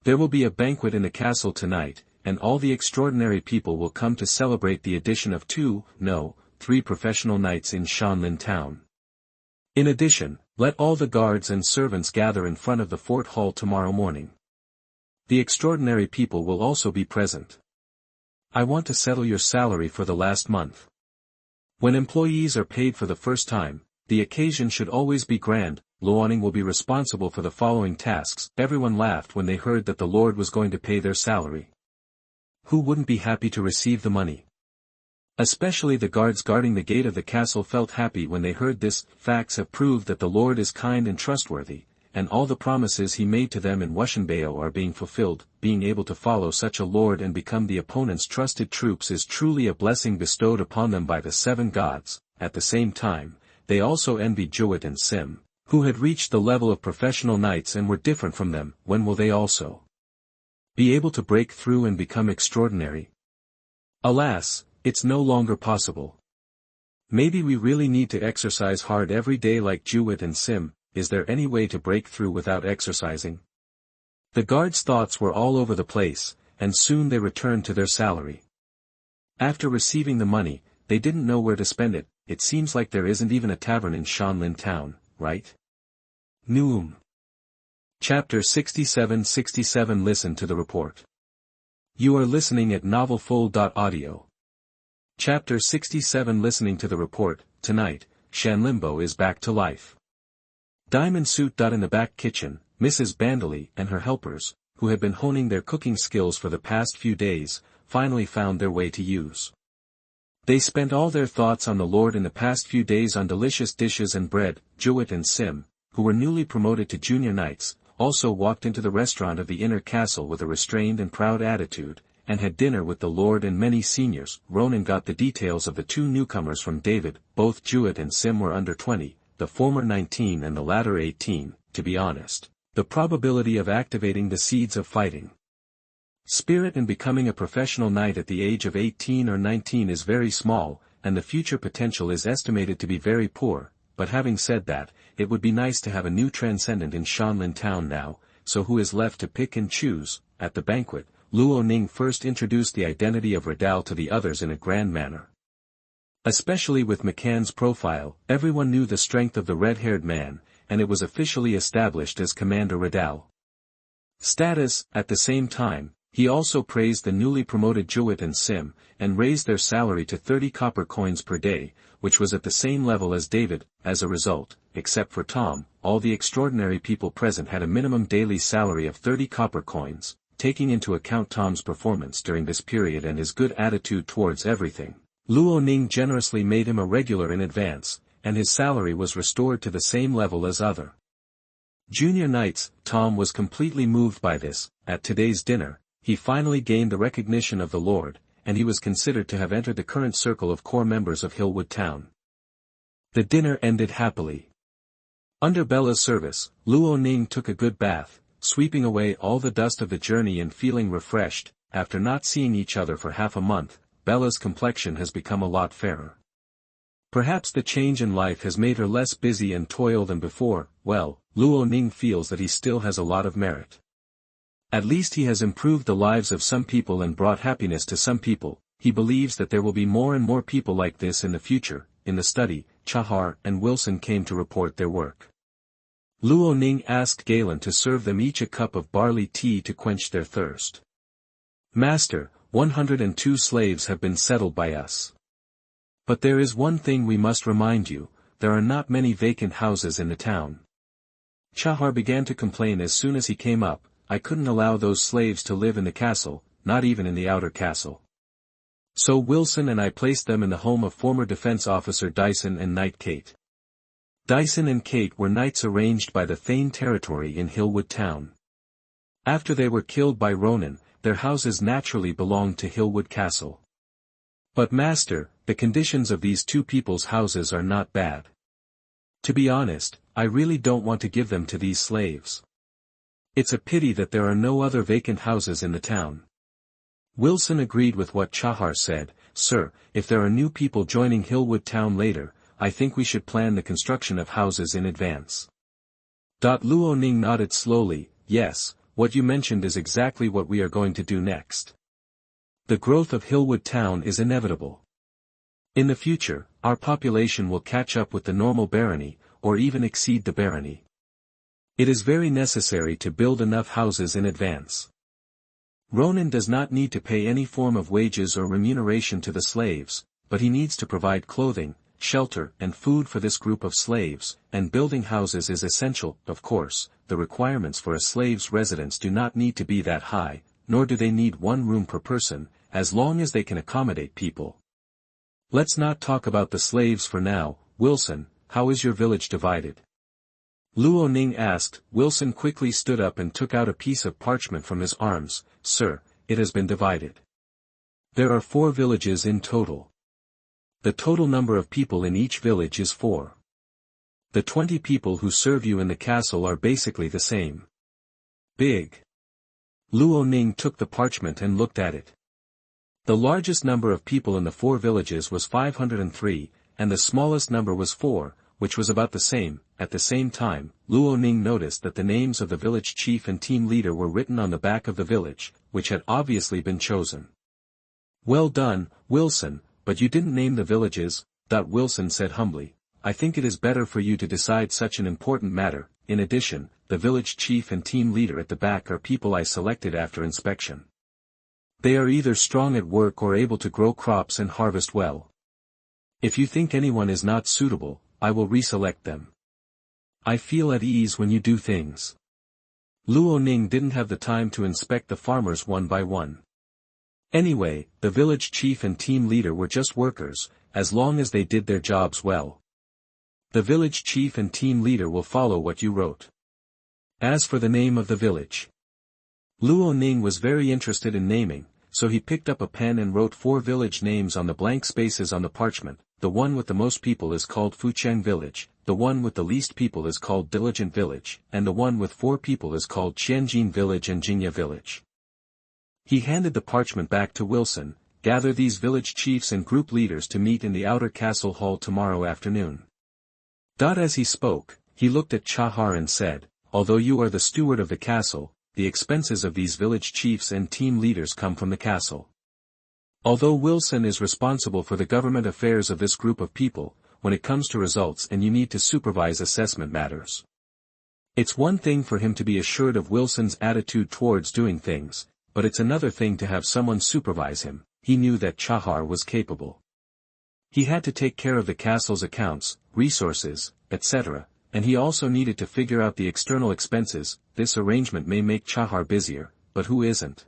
There will be a banquet in the castle tonight, and all the extraordinary people will come to celebrate the addition of 3 professional knights in Shanlin town. In addition, let all the guards and servants gather in front of the fort hall tomorrow morning. The extraordinary people will also be present. I want to settle your salary for the last month. When employees are paid for the first time, the occasion should always be grand. Luo Ning will be responsible for the following tasks." Everyone laughed when they heard that the Lord was going to pay their salary. Who wouldn't be happy to receive the money? Especially the guards guarding the gate of the castle felt happy when they heard this. Facts have proved that the Lord is kind and trustworthy, and all the promises he made to them in Wushan are being fulfilled. Being able to follow such a lord and become the opponent's trusted troops is truly a blessing bestowed upon them by the seven gods. At the same time, they also envied Jiwit and Sim, who had reached the level of professional knights and were different from them. When will they also be able to break through and become extraordinary? Alas, it's no longer possible. Maybe we really need to exercise hard every day like Jiwit and Sim. Is there any way to break through without exercising? The guards' thoughts were all over the place, and soon they returned to their salary. After receiving the money, they didn't know where to spend it. It seems like there isn't even a tavern in Shanlin town, right? Noom. Chapter 67. Listen to the report. You are listening at novelfull.audio. Chapter 67. Listening to the report. Tonight, Shanlin is back to life. Diamond Suit. In the back kitchen, Mrs. Bandely and her helpers, who had been honing their cooking skills for the past few days, finally found their way to use. They spent all their thoughts on the Lord in the past few days on delicious dishes and bread. Jiwit and Sim, who were newly promoted to junior knights, also walked into the restaurant of the inner castle with a restrained and proud attitude, and had dinner with the Lord and many seniors. Ronan got the details of the two newcomers from David. Both Jiwit and Sim were under 20, the former 19 and the latter 18. To be honest, the probability of activating the seeds of fighting spirit and becoming a professional knight at the age of 18 or 19 is very small, and the future potential is estimated to be very poor. But having said that, it would be nice to have a new transcendent in Shanlin town now. So who is left to pick and choose? At the banquet, Luo Ning first introduced the identity of Redal to the others in a grand manner. Especially with McCann's profile, everyone knew the strength of the red-haired man, and it was officially established as Commander Redal. Status. At the same time, he also praised the newly promoted Jiwit and Sim, and raised their salary to 30 copper coins per day, which was at the same level as David. As a result, except for Tom, all the extraordinary people present had a minimum daily salary of 30 copper coins, taking into account Tom's performance during this period and his good attitude towards everything. Luo Ning generously made him a regular in advance, and his salary was restored to the same level as other junior knights. Tom was completely moved by this. At today's dinner, he finally gained the recognition of the Lord, and he was considered to have entered the current circle of core members of Hillwood Town. The dinner ended happily. Under Bella's service, Luo Ning took a good bath, sweeping away all the dust of the journey and feeling refreshed. After not seeing each other for half a month, Bella's complexion has become a lot fairer. Perhaps the change in life has made her less busy and toil than before. Well, Luo Ning feels that he still has a lot of merit. At least he has improved the lives of some people and brought happiness to some people. He believes that there will be more and more people like this in the future. In the study, Chahar and Wilson came to report their work. Luo Ning asked Galen to serve them each a cup of barley tea to quench their thirst. Master, 102 slaves have been settled by us. But there is one thing we must remind you, there are not many vacant houses in the town. Chahar began to complain as soon as he came up. I couldn't allow those slaves to live in the castle, not even in the outer castle. So Wilson and I placed them in the home of former defense officer Dyson and Knight Kate. Dyson and Kate were knights arranged by the Thane territory in Hillwood Town. After they were killed by Ronan, their houses naturally belonged to Hillwood Castle. But master, the conditions of these two people's houses are not bad. To be honest, I really don't want to give them to these slaves. It's a pity that there are no other vacant houses in the town. Wilson agreed with what Chahar said. Sir, if there are new people joining Hillwood Town later, I think we should plan the construction of houses in advance. Luo Ning nodded slowly. Yes, what you mentioned is exactly what we are going to do next. The growth of Hillwood Town is inevitable. In the future, our population will catch up with the normal barony, or even exceed the barony. It is very necessary to build enough houses in advance. Ronan does not need to pay any form of wages or remuneration to the slaves, but he needs to provide clothing, shelter and food for this group of slaves, and building houses is essential. Of course, the requirements for a slave's residence do not need to be that high, nor do they need one room per person, as long as they can accommodate people. Let's not talk about the slaves for now. Wilson, how is your village divided? Luo Ning asked. Wilson quickly stood up and took out a piece of parchment from his arms. Sir, it has been divided. There are 4 villages in total. The total number of people in each village is 4. The 20 people who serve you in the castle are basically the same. Big. Luo Ning took the parchment and looked at it. The largest number of people in the 4 villages was 503, and the smallest number was 4, which was about the same. At the same time, Luo Ning noticed that the names of the village chief and team leader were written on the back of the village, which had obviously been chosen. Well done, Wilson, but you didn't name the villages. Wilson said humbly. I think it is better for you to decide such an important matter. In addition, the village chief and team leader at the back are people I selected after inspection. They are either strong at work or able to grow crops and harvest well. If you think anyone is not suitable, I will reselect them. I feel at ease when you do things. Luo Ning didn't have the time to inspect the farmers one by one. Anyway, the village chief and team leader were just workers, as long as they did their jobs well. The village chief and team leader will follow what you wrote. As for the name of the village, Luo Ning was very interested in naming, so he picked up a pen and wrote 4 village names on the blank spaces on the parchment. The one with the most people is called Fucheng Village, the one with the least people is called Diligent Village, and the one with 4 people is called Qianjin Village and Jingya Village. He handed the parchment back to Wilson. Gather these village chiefs and group leaders to meet in the outer castle hall tomorrow afternoon. As he spoke, he looked at Chahar and said, although you are the steward of the castle, the expenses of these village chiefs and team leaders come from the castle. Although Wilson is responsible for the government affairs of this group of people, when it comes to results and you need to supervise assessment matters. It's one thing for him to be assured of Wilson's attitude towards doing things, but it's another thing to have someone supervise him. He knew that Chahar was capable. He had to take care of the castle's accounts, resources, etc., and he also needed to figure out the external expenses. This arrangement may make Chahar busier, but who isn't?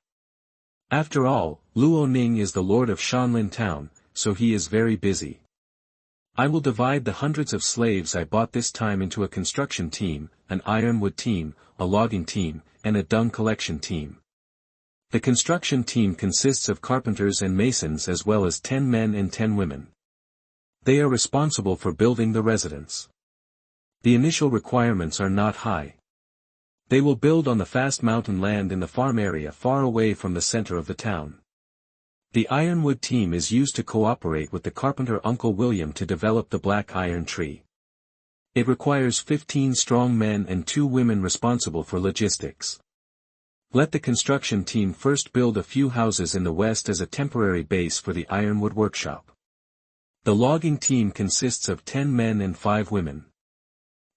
After all, Luo Ning is the lord of Shanlin town, so he is very busy. I will divide the hundreds of slaves I bought this time into a construction team, an ironwood team, a logging team, and a dung collection team. The construction team consists of carpenters and masons as well as 10 men and 10 women. They are responsible for building the residence. The initial requirements are not high. They will build on the vast mountain land in the farm area far away from the center of the town. The ironwood team is used to cooperate with the carpenter Uncle William to develop the black iron tree. It requires 15 strong men and 2 women responsible for logistics. Let the construction team first build a few houses in the west as a temporary base for the ironwood workshop. The logging team consists of 10 men and 5 women.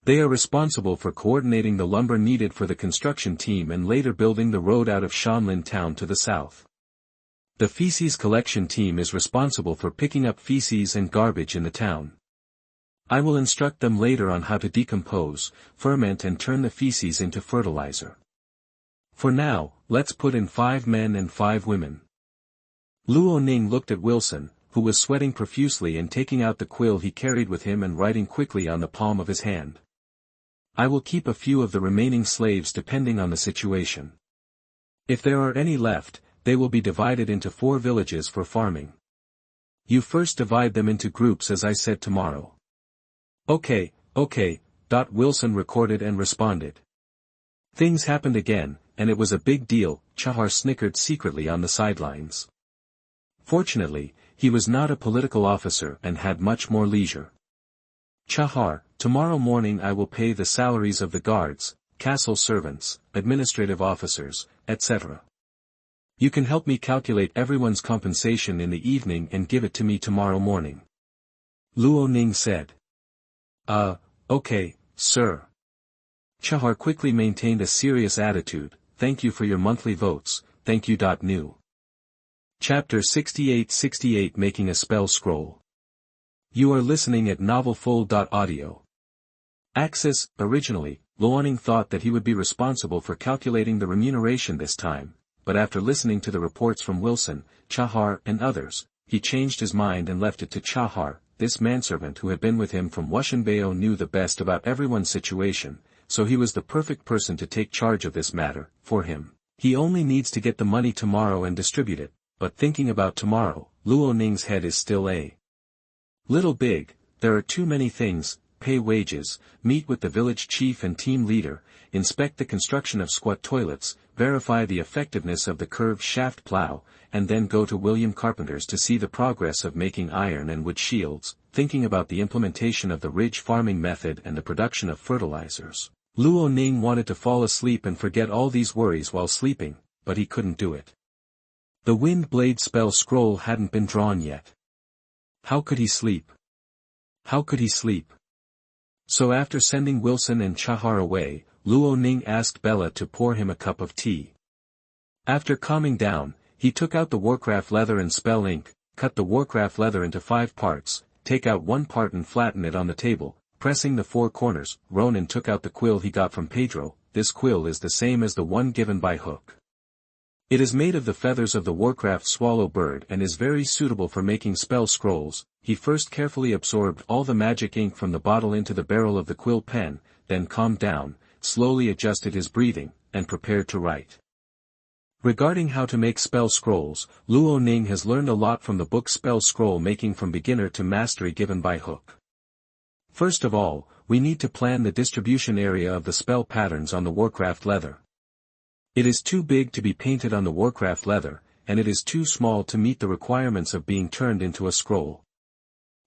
They are responsible for coordinating the lumber needed for the construction team and later building the road out of Shanlin town to the south. The feces collection team is responsible for picking up feces and garbage in the town. I will instruct them later on how to decompose, ferment and turn the feces into fertilizer. For now, let's put in 5 men and 5 women. Luo Ning looked at Wilson, who was sweating profusely and taking out the quill he carried with him and writing quickly on the palm of his hand. I will keep a few of the remaining slaves depending on the situation. If there are any left, they will be divided into 4 villages for farming. You first divide them into groups as I said tomorrow. Okay. Wilson recorded and responded. Things happened again, and it was a big deal. Chahar snickered secretly on the sidelines. Fortunately, he was not a political officer and had much more leisure. Chahar, tomorrow morning I will pay the salaries of the guards, castle servants, administrative officers, etc. You can help me calculate everyone's compensation in the evening and give it to me tomorrow morning. Luo Ning said. Okay, sir. Chahar quickly maintained a serious attitude. Thank you for your monthly votes, thank you. New. Chapter 68 Making a Spell Scroll. You are listening at novelfull.audio. Originally, Luo Ning thought that he would be responsible for calculating the remuneration this time, but after listening to the reports from Wilson, Chahar and others, he changed his mind and left it to Chahar. This manservant who had been with him from Wushan knew the best about everyone's situation, so he was the perfect person to take charge of this matter, for him. He only needs to get the money tomorrow and distribute it, but thinking about tomorrow, Luo Ning's head is still a little big. There are too many things: pay wages, meet with the village chief and team leader, inspect the construction of squat toilets, verify the effectiveness of the curved shaft plow, and then go to William Carpenter's to see the progress of making iron and wood shields, thinking about the implementation of the ridge farming method and the production of fertilizers. Luo Ning wanted to fall asleep and forget all these worries while sleeping, but he couldn't do it. The wind blade spell scroll hadn't been drawn yet. How could he sleep? How could he sleep? So after sending Wilson and Chahar away, Luo Ning asked Bella to pour him a cup of tea. After calming down, he took out the Warcraft leather and spell ink, cut the Warcraft leather into 5 parts, take out one part and flatten it on the table, pressing the 4 corners. Ronan took out the quill he got from Pedro. This quill is the same as the one given by Hook. It is made of the feathers of the Warcraft swallow bird and is very suitable for making spell scrolls. He first carefully absorbed all the magic ink from the bottle into the barrel of the quill pen, then calmed down, slowly adjusted his breathing, and prepared to write. Regarding how to make spell scrolls, Luo Ning has learned a lot from the book Spell Scroll Making from Beginner to Mastery given by Hook. First of all, we need to plan the distribution area of the spell patterns on the Warcraft leather. It is too big to be painted on the Warcraft leather, and it is too small to meet the requirements of being turned into a scroll.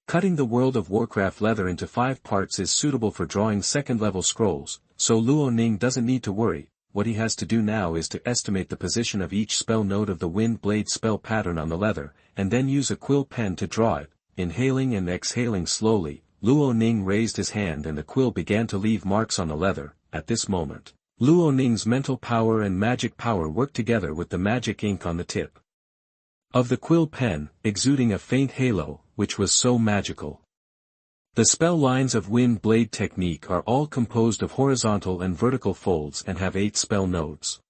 Cutting the World of Warcraft leather into 5 parts is suitable for drawing second-level scrolls, so Luo Ning doesn't need to worry. What he has to do now is to estimate the position of each spell node of the wind blade spell pattern on the leather, and then use a quill pen to draw it. Inhaling and exhaling slowly, Luo Ning raised his hand and the quill began to leave marks on the leather. At this moment, Luo Ning's mental power and magic power worked together with the magic ink on the tip of the quill pen, exuding a faint halo, which was so magical. The spell lines of Wind Blade technique are all composed of horizontal and vertical folds and have 8 spell nodes.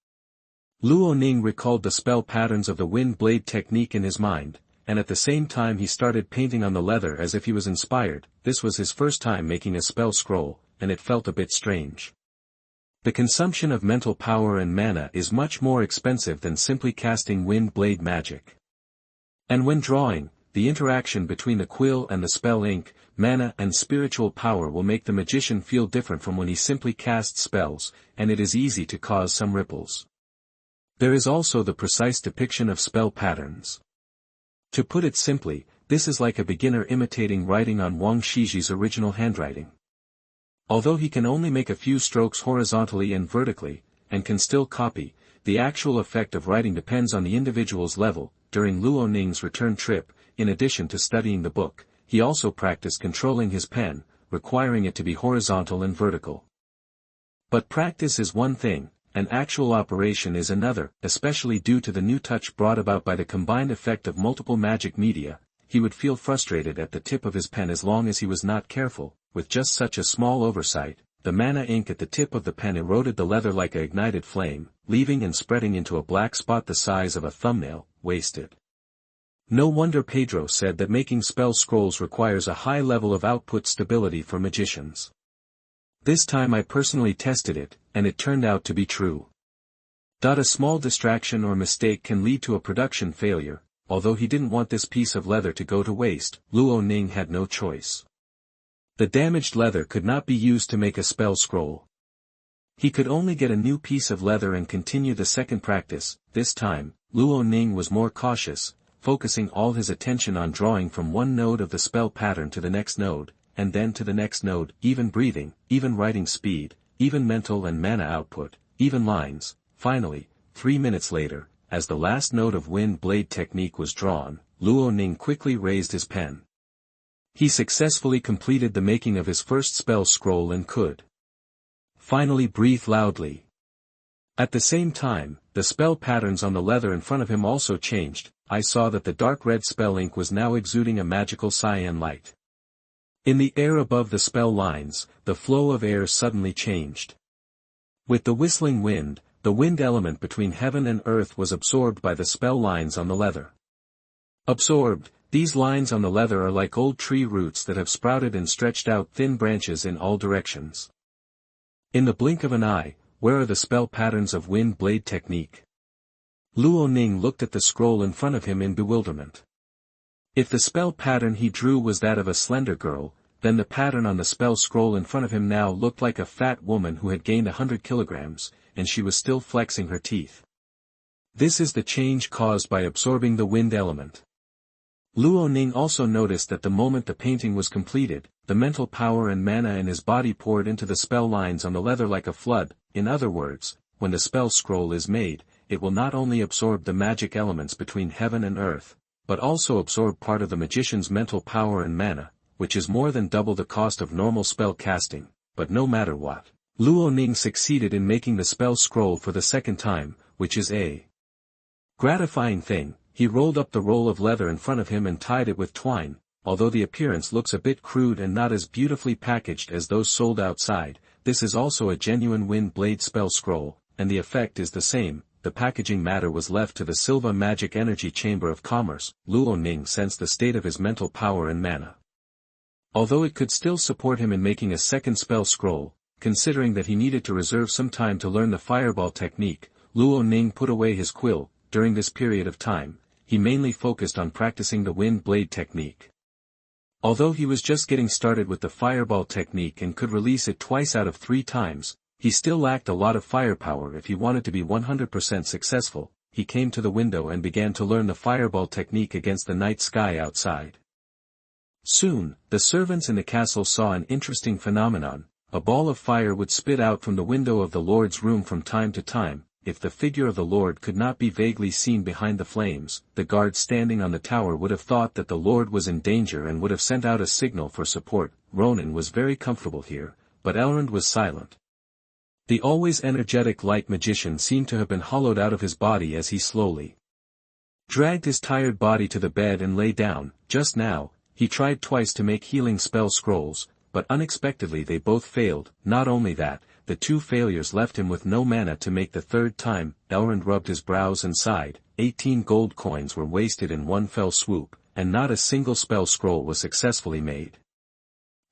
Luo Ning recalled the spell patterns of the Wind Blade technique in his mind, and at the same time he started painting on the leather as if he was inspired. This was his first time making a spell scroll, and it felt a bit strange. The consumption of mental power and mana is much more expensive than simply casting Wind Blade magic. And when drawing, the interaction between the quill and the spell ink, mana and spiritual power will make the magician feel different from when he simply casts spells, and it is easy to cause some ripples. There is also the precise depiction of spell patterns. To put it simply, this is like a beginner imitating writing on Wang Shiji's original handwriting. Although he can only make a few strokes horizontally and vertically, and can still copy, the actual effect of writing depends on the individual's level. During Luo Ning's return trip, in addition to studying the book, he also practiced controlling his pen, requiring it to be horizontal and vertical. But practice is one thing, and actual operation is another, especially due to the new touch brought about by the combined effect of multiple magic media. He would feel frustrated at the tip of his pen as long as he was not careful. With just such a small oversight, the mana ink at the tip of the pen eroded the leather like a ignited flame, leaving and spreading into a black spot the size of a thumbnail. Wasted. No wonder Pedro said that making spell scrolls requires a high level of output stability for magicians. This time I personally tested it, and it turned out to be true. A small distraction or mistake can lead to a production failure. Although he didn't want this piece of leather to go to waste, Luo Ning had no choice. The damaged leather could not be used to make a spell scroll. He could only get a new piece of leather and continue the second practice. This time, Luo Ning was more cautious, focusing all his attention on drawing from one node of the spell pattern to the next node, and then to the next node, even breathing, even writing speed, even mental and mana output, even lines. Finally, 3 minutes later, as the last node of Wind Blade technique was drawn, Luo Ning quickly raised his pen. He successfully completed the making of his first spell scroll and could finally breathe loudly. At the same time, the spell patterns on the leather in front of him also changed. I saw that the dark red spell ink was now exuding a magical cyan light. In the air above the spell lines, the flow of air suddenly changed. With the whistling wind, the wind element between heaven and earth was absorbed by the spell lines on the leather. Absorbed, these lines on the leather are like old tree roots that have sprouted and stretched out thin branches in all directions. In the blink of an eye, where are the spell patterns of wind blade technique? Luo Ning looked at the scroll in front of him in bewilderment. If the spell pattern he drew was that of a slender girl, then the pattern on the spell scroll in front of him now looked like a fat woman who had gained 100 kilograms, and she was still flexing her teeth. This is the change caused by absorbing the wind element. Luo Ning also noticed that the moment the painting was completed, the mental power and mana in his body poured into the spell lines on the leather like a flood. In other words, when the spell scroll is made, it will not only absorb the magic elements between heaven and earth, but also absorb part of the magician's mental power and mana, which is more than double the cost of normal spell casting. But no matter what, Luo Ning succeeded in making the spell scroll for the second time, which is a gratifying thing. He rolled up the roll of leather in front of him and tied it with twine. Although the appearance looks a bit crude and not as beautifully packaged as those sold outside, this is also a genuine wind blade spell scroll, and the effect is the same. The packaging matter was left to the Silva Magic Energy Chamber of Commerce. Luo Ning sensed the state of his mental power and mana. Although it could still support him in making a second spell scroll, considering that he needed to reserve some time to learn the fireball technique, Luo Ning put away his quill. During this period of time, he mainly focused on practicing the wind blade technique. Although he was just getting started with the fireball technique and could release it twice out of 3 times, he still lacked a lot of firepower if he wanted to be 100% successful. He came to the window and began to learn the fireball technique against the night sky outside. Soon, the servants in the castle saw an interesting phenomenon. A ball of fire would spit out from the window of the Lord's room from time to time. If the figure of the Lord could not be vaguely seen behind the flames, the guard standing on the tower would have thought that the Lord was in danger and would have sent out a signal for support. Ronan was very comfortable here, but Elrond was silent. The always energetic light magician seemed to have been hollowed out of his body as he slowly dragged his tired body to the bed and lay down. Just now, he tried twice to make healing spell scrolls, but unexpectedly they both failed. Not only that, the 2 failures left him with no mana to make the third time. Elrond rubbed his brows and sighed. 18 gold coins were wasted in one fell swoop, and not a single spell scroll was successfully made.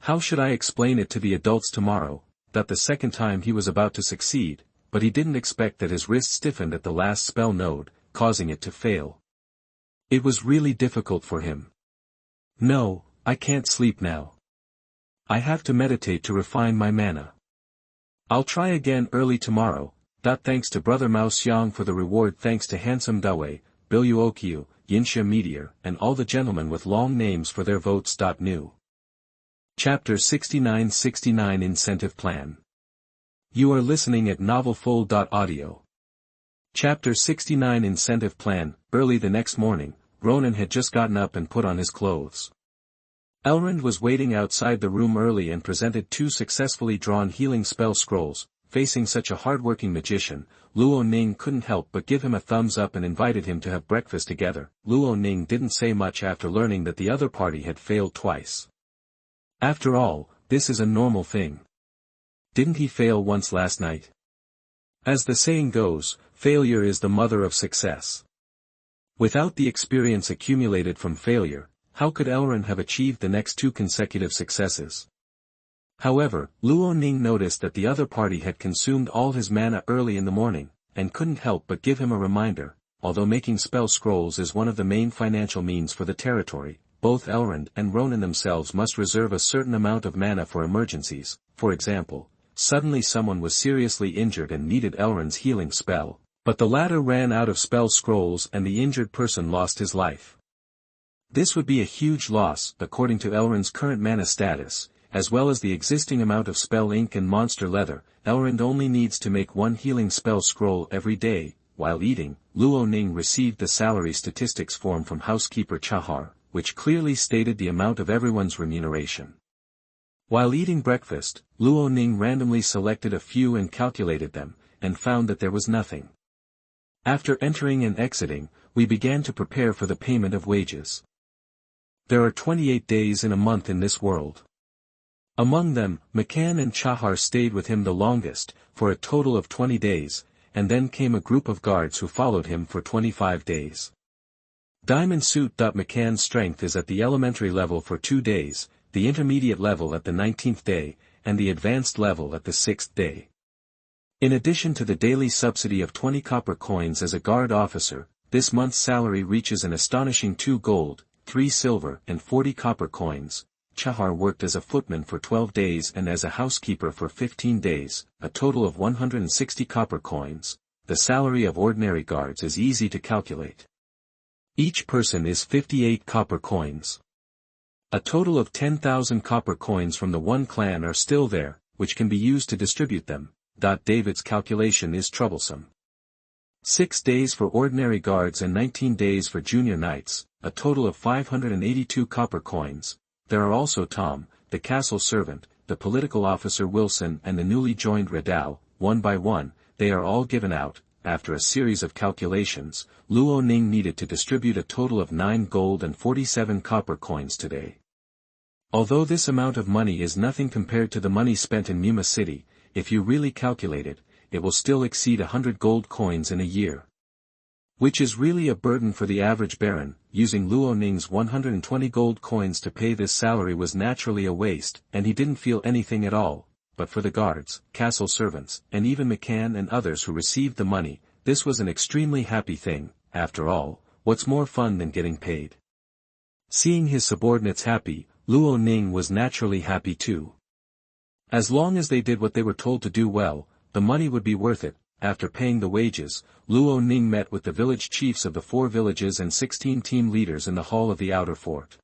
How should I explain it to the adults tomorrow, that the second time he was about to succeed, but he didn't expect that his wrist stiffened at the last spell node, causing it to fail. It was really difficult for him. No, I can't sleep now. I have to meditate to refine my mana. I'll try again early tomorrow. Thanks to Brother Mao Xiang for the reward. Thanks to Handsome Dawei, Biluokyu, Yinsha Meteor, and all the gentlemen with long names for their votes. New. Chapter 69 Incentive Plan. You are listening at NovelFull.audio. Chapter 69 Incentive Plan. Early the next morning, Ronan had just gotten up and put on his clothes. Elrond was waiting outside the room early and presented 2 successfully drawn healing spell scrolls. Facing such a hardworking magician, Luo Ning couldn't help but give him a thumbs up and invited him to have breakfast together. Luo Ning didn't say much after learning that the other party had failed twice. After all, this is a normal thing. Didn't he fail once last night? As the saying goes, failure is the mother of success. Without the experience accumulated from failure, how could Elrond have achieved the next 2 consecutive successes? However, Luo Ning noticed that the other party had consumed all his mana early in the morning, and couldn't help but give him a reminder. Although making spell scrolls is one of the main financial means for the territory, both Elrond and Ronan themselves must reserve a certain amount of mana for emergencies. For example, suddenly someone was seriously injured and needed Elrond's healing spell, but the latter ran out of spell scrolls and the injured person lost his life. This would be a huge loss, according to Elrond's current mana status, as well as the existing amount of spell ink and monster leather. Elrond only needs to make 1 healing spell scroll every day. While eating, Luo Ning received the salary statistics form from housekeeper Chahar, which clearly stated the amount of everyone's remuneration. While eating breakfast, Luo Ning randomly selected a few and calculated them, and found that there was nothing. After entering and exiting, we began to prepare for the payment of wages. There are 28 days in a month in this world. Among them, McCann and Chahar stayed with him the longest, for a total of 20 days, and then came a group of guards who followed him for 25 days. Diamond Suit. McCann's strength is at the elementary level for 2 days, the intermediate level at the 19th day, and the advanced level at the 6th day. In addition to the daily subsidy of 20 copper coins as a guard officer, this month's salary reaches an astonishing 2 gold, 3 silver and 40 copper coins. Chahar worked as a footman for 12 days and as a housekeeper for 15 days, a total of 160 copper coins. The salary of ordinary guards is easy to calculate. Each person is 58 copper coins. A total of 10,000 copper coins from the one clan are still there, which can be used to distribute them. David's calculation is troublesome. 6 days for ordinary guards and 19 days for junior knights, a total of 582 copper coins. There are also Tom, the castle servant, the political officer Wilson and the newly joined Radal. One by one, they are all given out. After a series of calculations, Luo Ning needed to distribute a total of 9 gold and 47 copper coins today. Although this amount of money is nothing compared to the money spent in Muma City, if you really calculate it, it will still exceed 100 gold coins in a year. Which is really a burden for the average baron. Using Luo Ning's 120 gold coins to pay this salary was naturally a waste, and he didn't feel anything at all. But for the guards, castle servants, and even McCann and others who received the money, this was an extremely happy thing. After all, what's more fun than getting paid? Seeing his subordinates happy, Luo Ning was naturally happy too. As long as they did what they were told to do well, the money would be worth it. After paying the wages, Luo Ning met with the village chiefs of the 4 villages and 16 team leaders in the hall of the outer fort.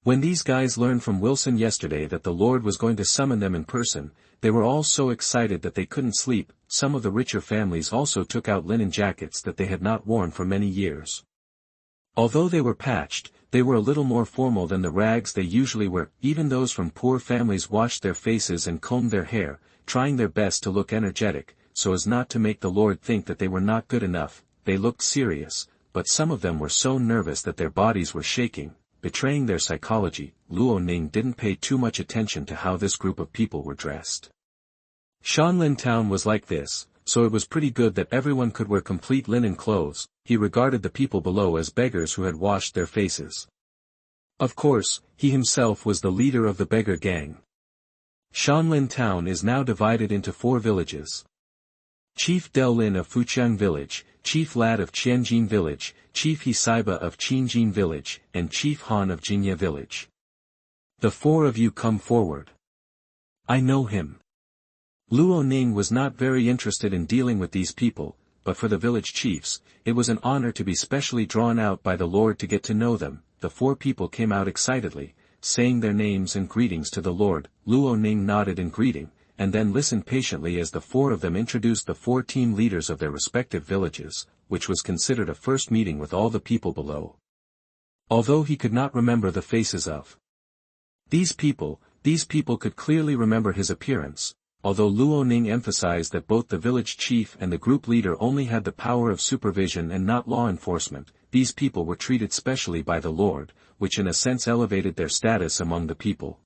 When these guys learned from Wilson yesterday that the Lord was going to summon them in person, they were all so excited that they couldn't sleep. Some of the richer families also took out linen jackets that they had not worn for many years. Although they were patched, they were a little more formal than the rags they usually wear. Even those from poor families washed their faces and combed their hair, trying their best to look energetic, so as not to make the Lord think that they were not good enough. They looked serious, but some of them were so nervous that their bodies were shaking, betraying their psychology. Luo Ning didn't pay too much attention to how this group of people were dressed. Shanlin town was like this, so it was pretty good that everyone could wear complete linen clothes. He regarded the people below as beggars who had washed their faces. Of course, he himself was the leader of the beggar gang. Shanlin town is now divided into 4 villages. Chief Del Lin of Fuqiang village, Chief Lad of Qianjin village, Chief Hisaiba of Qinjin village, and Chief Han of Jinya village. The 4 of you come forward. I know him. Luo Ning was not very interested in dealing with these people, but for the village chiefs, it was an honor to be specially drawn out by the Lord to get to know them. The 4 people came out excitedly, saying their names and greetings to the Lord. Luo Ning nodded in greeting, and then listened patiently as the 4 of them introduced the 4 team leaders of their respective villages, which was considered a first meeting with all the people below. Although he could not remember the faces of these people could clearly remember his appearance. Although Luo Ning emphasized that both the village chief and the group leader only had the power of supervision and not law enforcement, these people were treated specially by the Lord, which in a sense elevated their status among the people.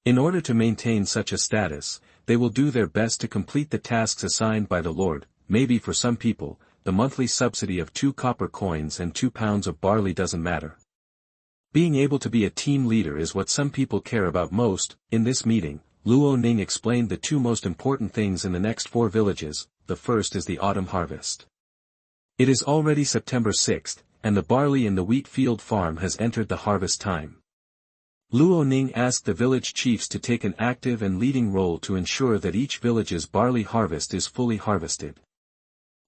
In order to maintain such a status, they will do their best to complete the tasks assigned by the Lord. Maybe for some people, the monthly subsidy of 2 copper coins and 2 pounds of barley doesn't matter. Being able to be a team leader is what some people care about most. In this meeting, Luo Ning explained the 2 most important things in the next 4 villages. The first is the autumn harvest. It is already September 6th, and the barley in the wheat field farm has entered the harvest time. Luo Ning asked the village chiefs to take an active and leading role to ensure that each village's barley harvest is fully harvested.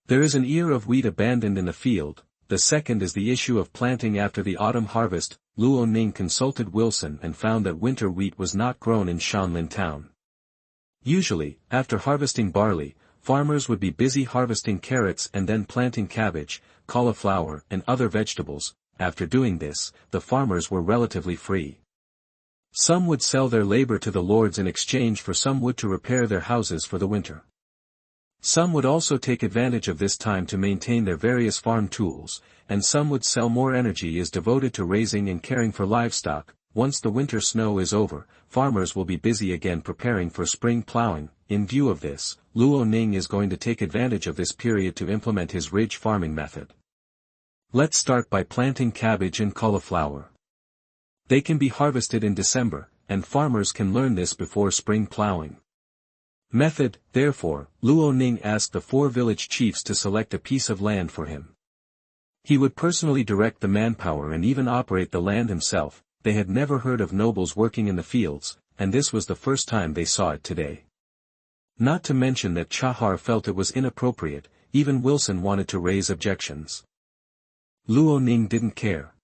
There is an ear of wheat abandoned in the field. The second is the issue of planting after the autumn harvest. Luo Ning consulted Wilson and found that winter wheat was not grown in Shanlin town. Usually, after harvesting barley, farmers would be busy harvesting carrots and then planting cabbage, cauliflower, and other vegetables. After doing this, the farmers were relatively free. Some would sell their labor to the lords in exchange for some wood to repair their houses for the winter. Some would also take advantage of this time to maintain their various farm tools, and some would sell more energy is devoted to raising and caring for livestock. Once the winter snow is over, farmers will be busy again preparing for spring plowing. In view of this, Luo Ning is going to take advantage of this period to implement his ridge farming method. Let's start by planting cabbage and cauliflower. They can be harvested in December, and farmers can learn this before spring plowing. Method, therefore, Luo Ning asked the 4 village chiefs to select a piece of land for him. He would personally direct the manpower and even operate the land himself. They had never heard of nobles working in the fields, and this was the first time they saw it today. Not to mention that Chahar felt it was inappropriate, even Wilson wanted to raise objections. Luo Ning didn't care.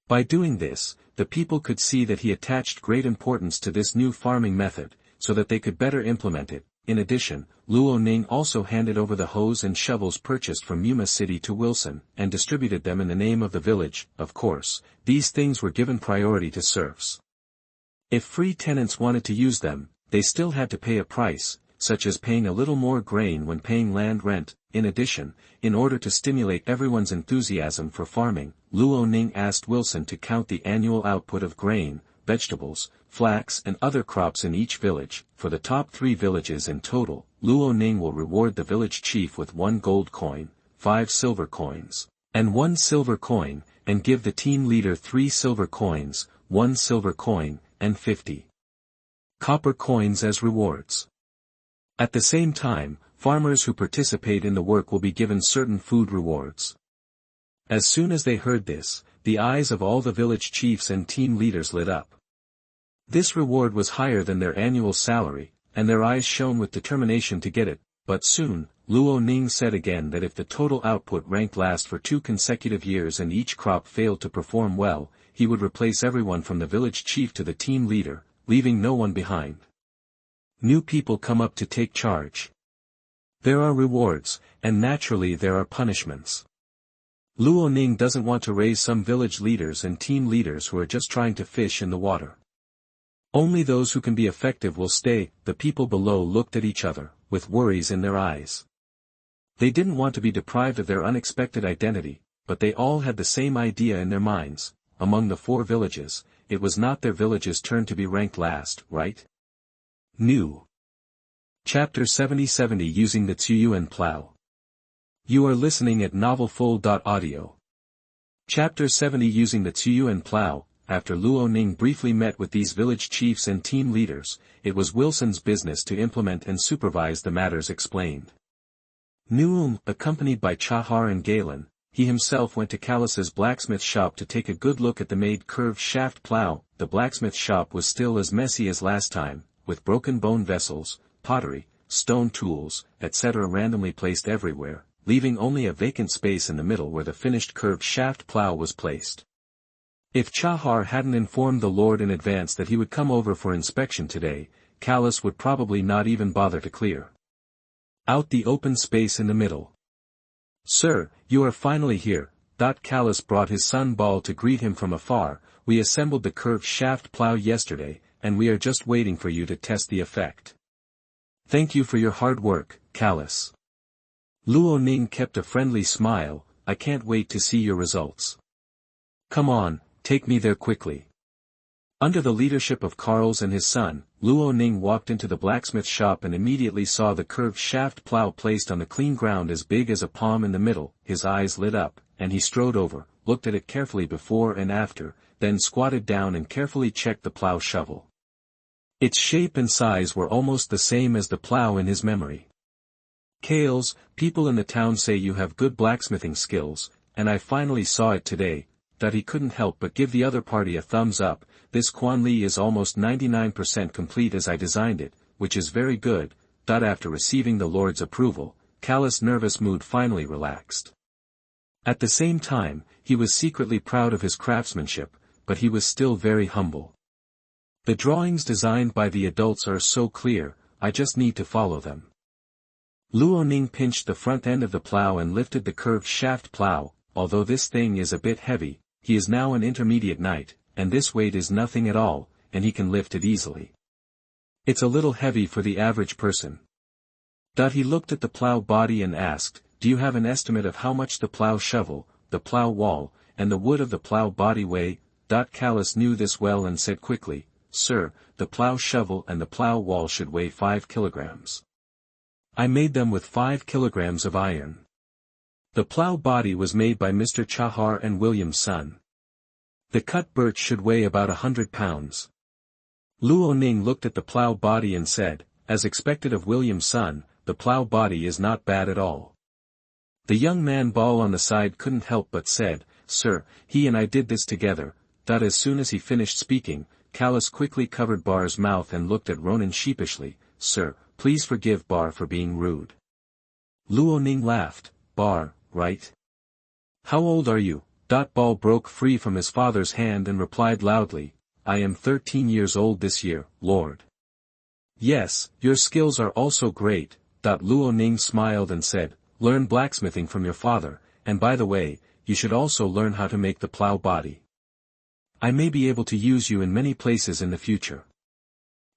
By doing this, the people could see that he attached great importance to this new farming method, so that they could better implement it. In addition, Luo Ning also handed over the hoes and shovels purchased from Yuma City to Wilson, and distributed them in the name of the village. Of course, these things were given priority to serfs. If free tenants wanted to use them, they still had to pay a price, such as paying a little more grain when paying land rent. In addition, in order to stimulate everyone's enthusiasm for farming, Luo Ning asked Wilson to count the annual output of grain, vegetables, flax and other crops in each village. For the top 3 villages in total, Luo Ning will reward the village chief with 1 gold coin, 5 silver coins, and 1 silver coin, and give the team leader 3 silver coins, 1 silver coin, and 50 copper coins as rewards. At the same time, farmers who participate in the work will be given certain food rewards. As soon as they heard this, the eyes of all the village chiefs and team leaders lit up. This reward was higher than their annual salary, and their eyes shone with determination to get it. But soon, Luo Ning said again that if the total output ranked last for 2 consecutive years and each crop failed to perform well, he would replace everyone from the village chief to the team leader, leaving no one behind. New people come up to take charge. There are rewards, and naturally there are punishments. Luo Ning doesn't want to raise some village leaders and team leaders who are just trying to fish in the water. Only those who can be effective will stay. The people below looked at each other, with worries in their eyes. They didn't want to be deprived of their unexpected identity, but they all had the same idea in their minds. Among the 4 villages, it was not their village's turn to be ranked last, right? New. Chapter 70 Using the Quyuan Plow. You are listening at novelfull.audio. Chapter 70 Using the Quyuan Plow. After Luo Ning briefly met with these village chiefs and team leaders, it was Wilson's business to implement and supervise the matters explained. Accompanied by Chahar and Galen, he himself went to Callus's blacksmith shop to take a good look at the made curved shaft plow. The blacksmith shop was still as messy as last time, with broken bone vessels, pottery, stone tools, etc. randomly placed everywhere, leaving only a vacant space in the middle where the finished curved shaft plow was placed. If Chahar hadn't informed the Lord in advance that he would come over for inspection today, Callus would probably not even bother to clear out the open space in the middle. "Sir, you are finally here." Callus brought his son Ball to greet him from afar. "We assembled the curved shaft plow yesterday, and we are just waiting for you to test the effect." "Thank you for your hard work, Callus." Luo Ning kept a friendly smile. "I can't wait to see your results. Come on, take me there quickly." Under the leadership of Carls and his son, Luo Ning walked into the blacksmith shop and immediately saw the curved shaft plow placed on the clean ground as big as a palm in the middle. His eyes lit up, and he strode over, looked at it carefully before and after, then squatted down and carefully checked the plow shovel. Its shape and size were almost the same as the plow in his memory. "Kales, people in the town say you have good blacksmithing skills, and I finally saw it today." That he couldn't help but give the other party a thumbs up. "This Quan Li is almost 99% complete as I designed it, which is very good." After receiving the Lord's approval, Callus' nervous mood finally relaxed. At the same time, he was secretly proud of his craftsmanship, but he was still very humble. "The drawings designed by the adults are so clear, I just need to follow them." Luo Ning pinched the front end of the plow and lifted the curved shaft plow. "Although this thing is a bit heavy, he is now an intermediate knight, and this weight is nothing at all, and he can lift it easily. It's a little heavy for the average person." He looked at the plow body and asked, "Do you have an estimate of how much the plow shovel, the plow wall, and the wood of the plow body weigh?" Callus knew this well and said quickly, "Sir, the plow shovel and the plow wall should weigh 5 kilograms. I made them with 5 kilograms of iron. The plow body was made by Mr. Chahar and William's son. The cut birch should weigh about 100 pounds. Luo Ning looked at the plow body and said, as expected of William's son, the plow body is not bad at all. The young man Ball on the side couldn't help but said, Sir, he and I did this together. That as soon as he finished speaking, Callus quickly covered Bar's mouth and looked at Ronan sheepishly. Sir, please forgive Bar for being rude. Luo Ning laughed. Bar, right? How old are you? Ball broke free from his father's hand and replied loudly, I am 13 years old this year, Lord. Yes, your skills are also great. Luo Ning smiled and said, learn blacksmithing from your father, and by the way, you should also learn how to make the plow body. I may be able to use you in many places in the future.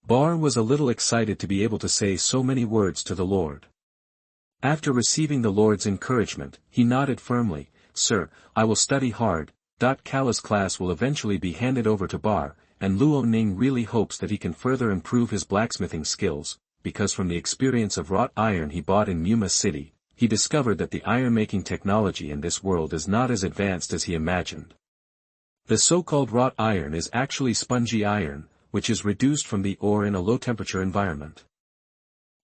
Bar was a little excited to be able to say so many words to the Lord. After receiving the Lord's encouragement, he nodded firmly, Sir, I will study hard. Callus' class will eventually be handed over to Bar, and Luo Ning really hopes that he can further improve his blacksmithing skills, because from the experience of wrought iron he bought in Muma City, he discovered that the iron-making technology in this world is not as advanced as he imagined. The so-called wrought iron is actually spongy iron, which is reduced from the ore in a low-temperature environment.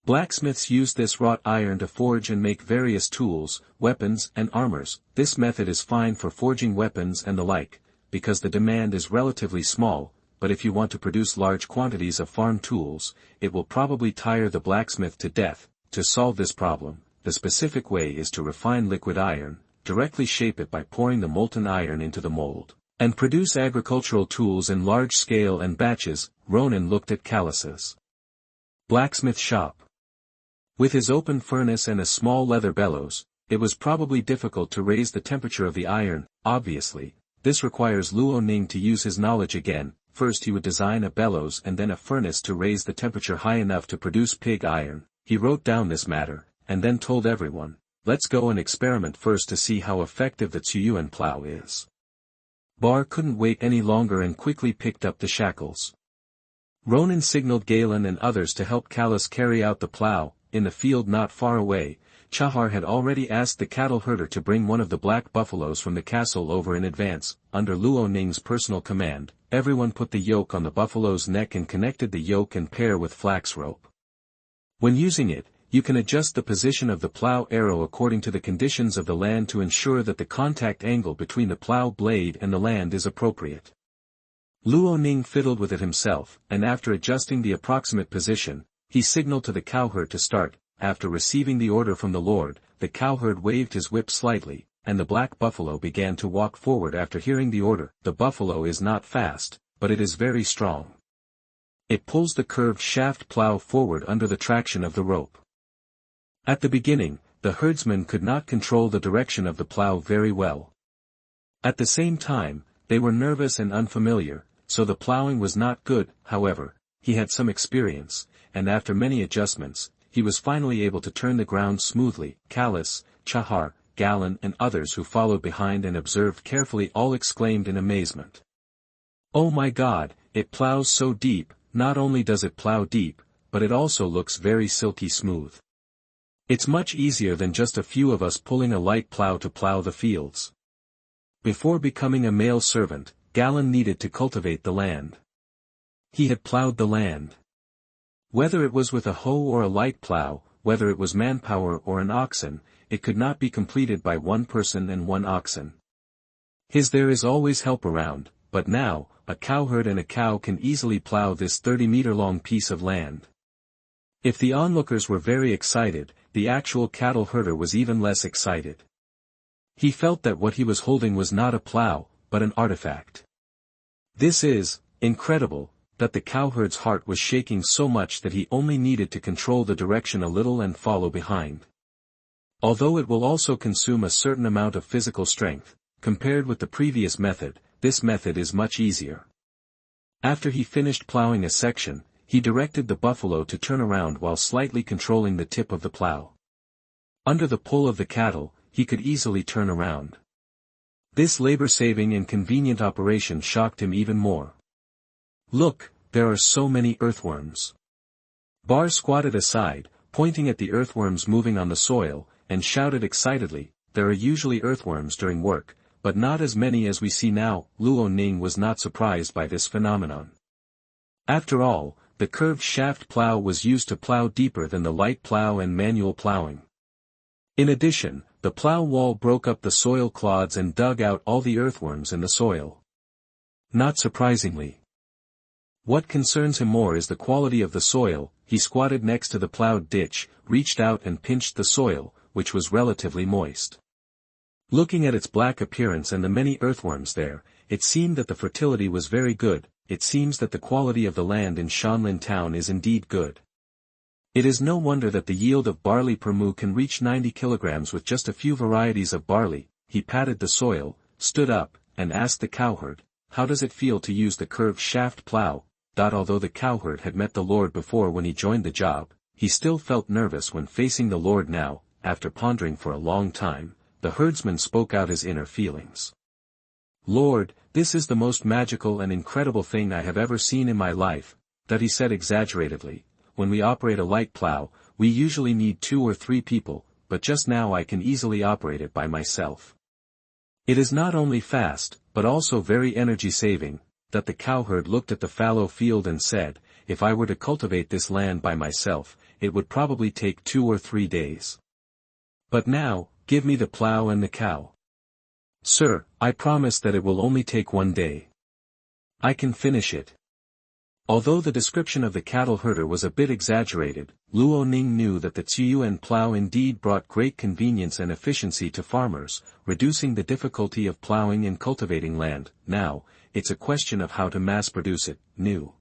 Blacksmiths use this wrought iron to forge and make various tools, weapons and armors. This method is fine for forging weapons and the like, because the demand is relatively small, but if you want to produce large quantities of farm tools, it will probably tire the blacksmith to death. To solve this problem, the specific way is to refine liquid iron, directly shape it by pouring the molten iron into the mold, and produce agricultural tools in large scale and batches. Ronan looked at Callus's blacksmith shop. With his open furnace and a small leather bellows, it was probably difficult to raise the temperature of the iron. Obviously, this requires Luo Ning to use his knowledge again. First he would design a bellows and then a furnace to raise the temperature high enough to produce pig iron. He wrote down this matter, and then told everyone, let's go and experiment first to see how effective the Quyuan plow is. Bar couldn't wait any longer and quickly picked up the shackles. Ronan signaled Galen and others to help Callus carry out the plow. In the field not far away, Chahar had already asked the cattle herder to bring one of the black buffaloes from the castle over in advance. Under Luo Ning's personal command, everyone put the yoke on the buffalo's neck and connected the yoke and pair with flax rope. When using it, you can adjust the position of the plow arrow according to the conditions of the land to ensure that the contact angle between the plow blade and the land is appropriate. Luo Ning fiddled with it himself, and after adjusting the approximate position, he signaled to the cowherd to start. After receiving the order from the Lord, the cowherd waved his whip slightly, and the black buffalo began to walk forward after hearing the order. The buffalo is not fast, but it is very strong. It pulls the curved shaft plow forward under the traction of the rope. At the beginning, the herdsmen could not control the direction of the plow very well. At the same time, they were nervous and unfamiliar, so the plowing was not good. However, he had some experience, and after many adjustments, he was finally able to turn the ground smoothly. Callus, Chahar, Galen and others who followed behind and observed carefully all exclaimed in amazement. Oh my God, it plows so deep. Not only does it plow deep, but it also looks very silky smooth. It's much easier than just a few of us pulling a light plow to plow the fields. Before becoming a male servant, Galen needed to cultivate the land. He had plowed the land. Whether it was with a hoe or a light plow, whether it was manpower or an oxen, it could not be completed by one person and one oxen. There is always help around, but now, a cowherd and a cow can easily plow this 30-meter-long piece of land. If the onlookers were very excited, the actual cattle herder was even less excited. He felt that what he was holding was not a plow, but an artifact. This is incredible, that the cowherd's heart was shaking so much that he only needed to control the direction a little and follow behind. Although it will also consume a certain amount of physical strength, compared with the previous method, this method is much easier. After he finished plowing a section, he directed the buffalo to turn around while slightly controlling the tip of the plow. Under the pull of the cattle, he could easily turn around. This labor-saving and convenient operation shocked him even more. Look, there are so many earthworms. Bar squatted aside, pointing at the earthworms moving on the soil, and shouted excitedly, "There are usually earthworms during work, but not as many as we see now." Luo Ning was not surprised by this phenomenon. After all, the curved shaft plow was used to plow deeper than the light plow and manual plowing. In addition, the plow wall broke up the soil clods and dug out all the earthworms in the soil. Not surprisingly. What concerns him more is the quality of the soil. He squatted next to the plowed ditch, reached out and pinched the soil, which was relatively moist. Looking at its black appearance and the many earthworms there, it seemed that the fertility was very good. It seems that the quality of the land in Shanlin town is indeed good. It is no wonder that the yield of barley per moo can reach 90 kilograms with just a few varieties of barley. He patted the soil, stood up, and asked the cowherd, "How does it feel to use the curved shaft plow?" Although the cowherd had met the Lord before when he joined the job, he still felt nervous when facing the Lord now. After pondering for a long time, the herdsman spoke out his inner feelings. "Lord, this is the most magical and incredible thing I have ever seen in my life," that he said exaggeratedly. "When we operate a light plow, we usually need 2 or 3 people, but just now I can easily operate it by myself. It is not only fast, but also very energy-saving." That the cowherd looked at the fallow field and said, "If I were to cultivate this land by myself, it would probably take 2 or 3 days. But now, give me the plow and the cow." "Sir, I promise that it will only take 1 day. I can finish it." Although the description of the cattle herder was a bit exaggerated, Luo Ning knew that the Quyuan plow indeed brought great convenience and efficiency to farmers, reducing the difficulty of plowing and cultivating land. Now, it's a question of how to mass produce it. New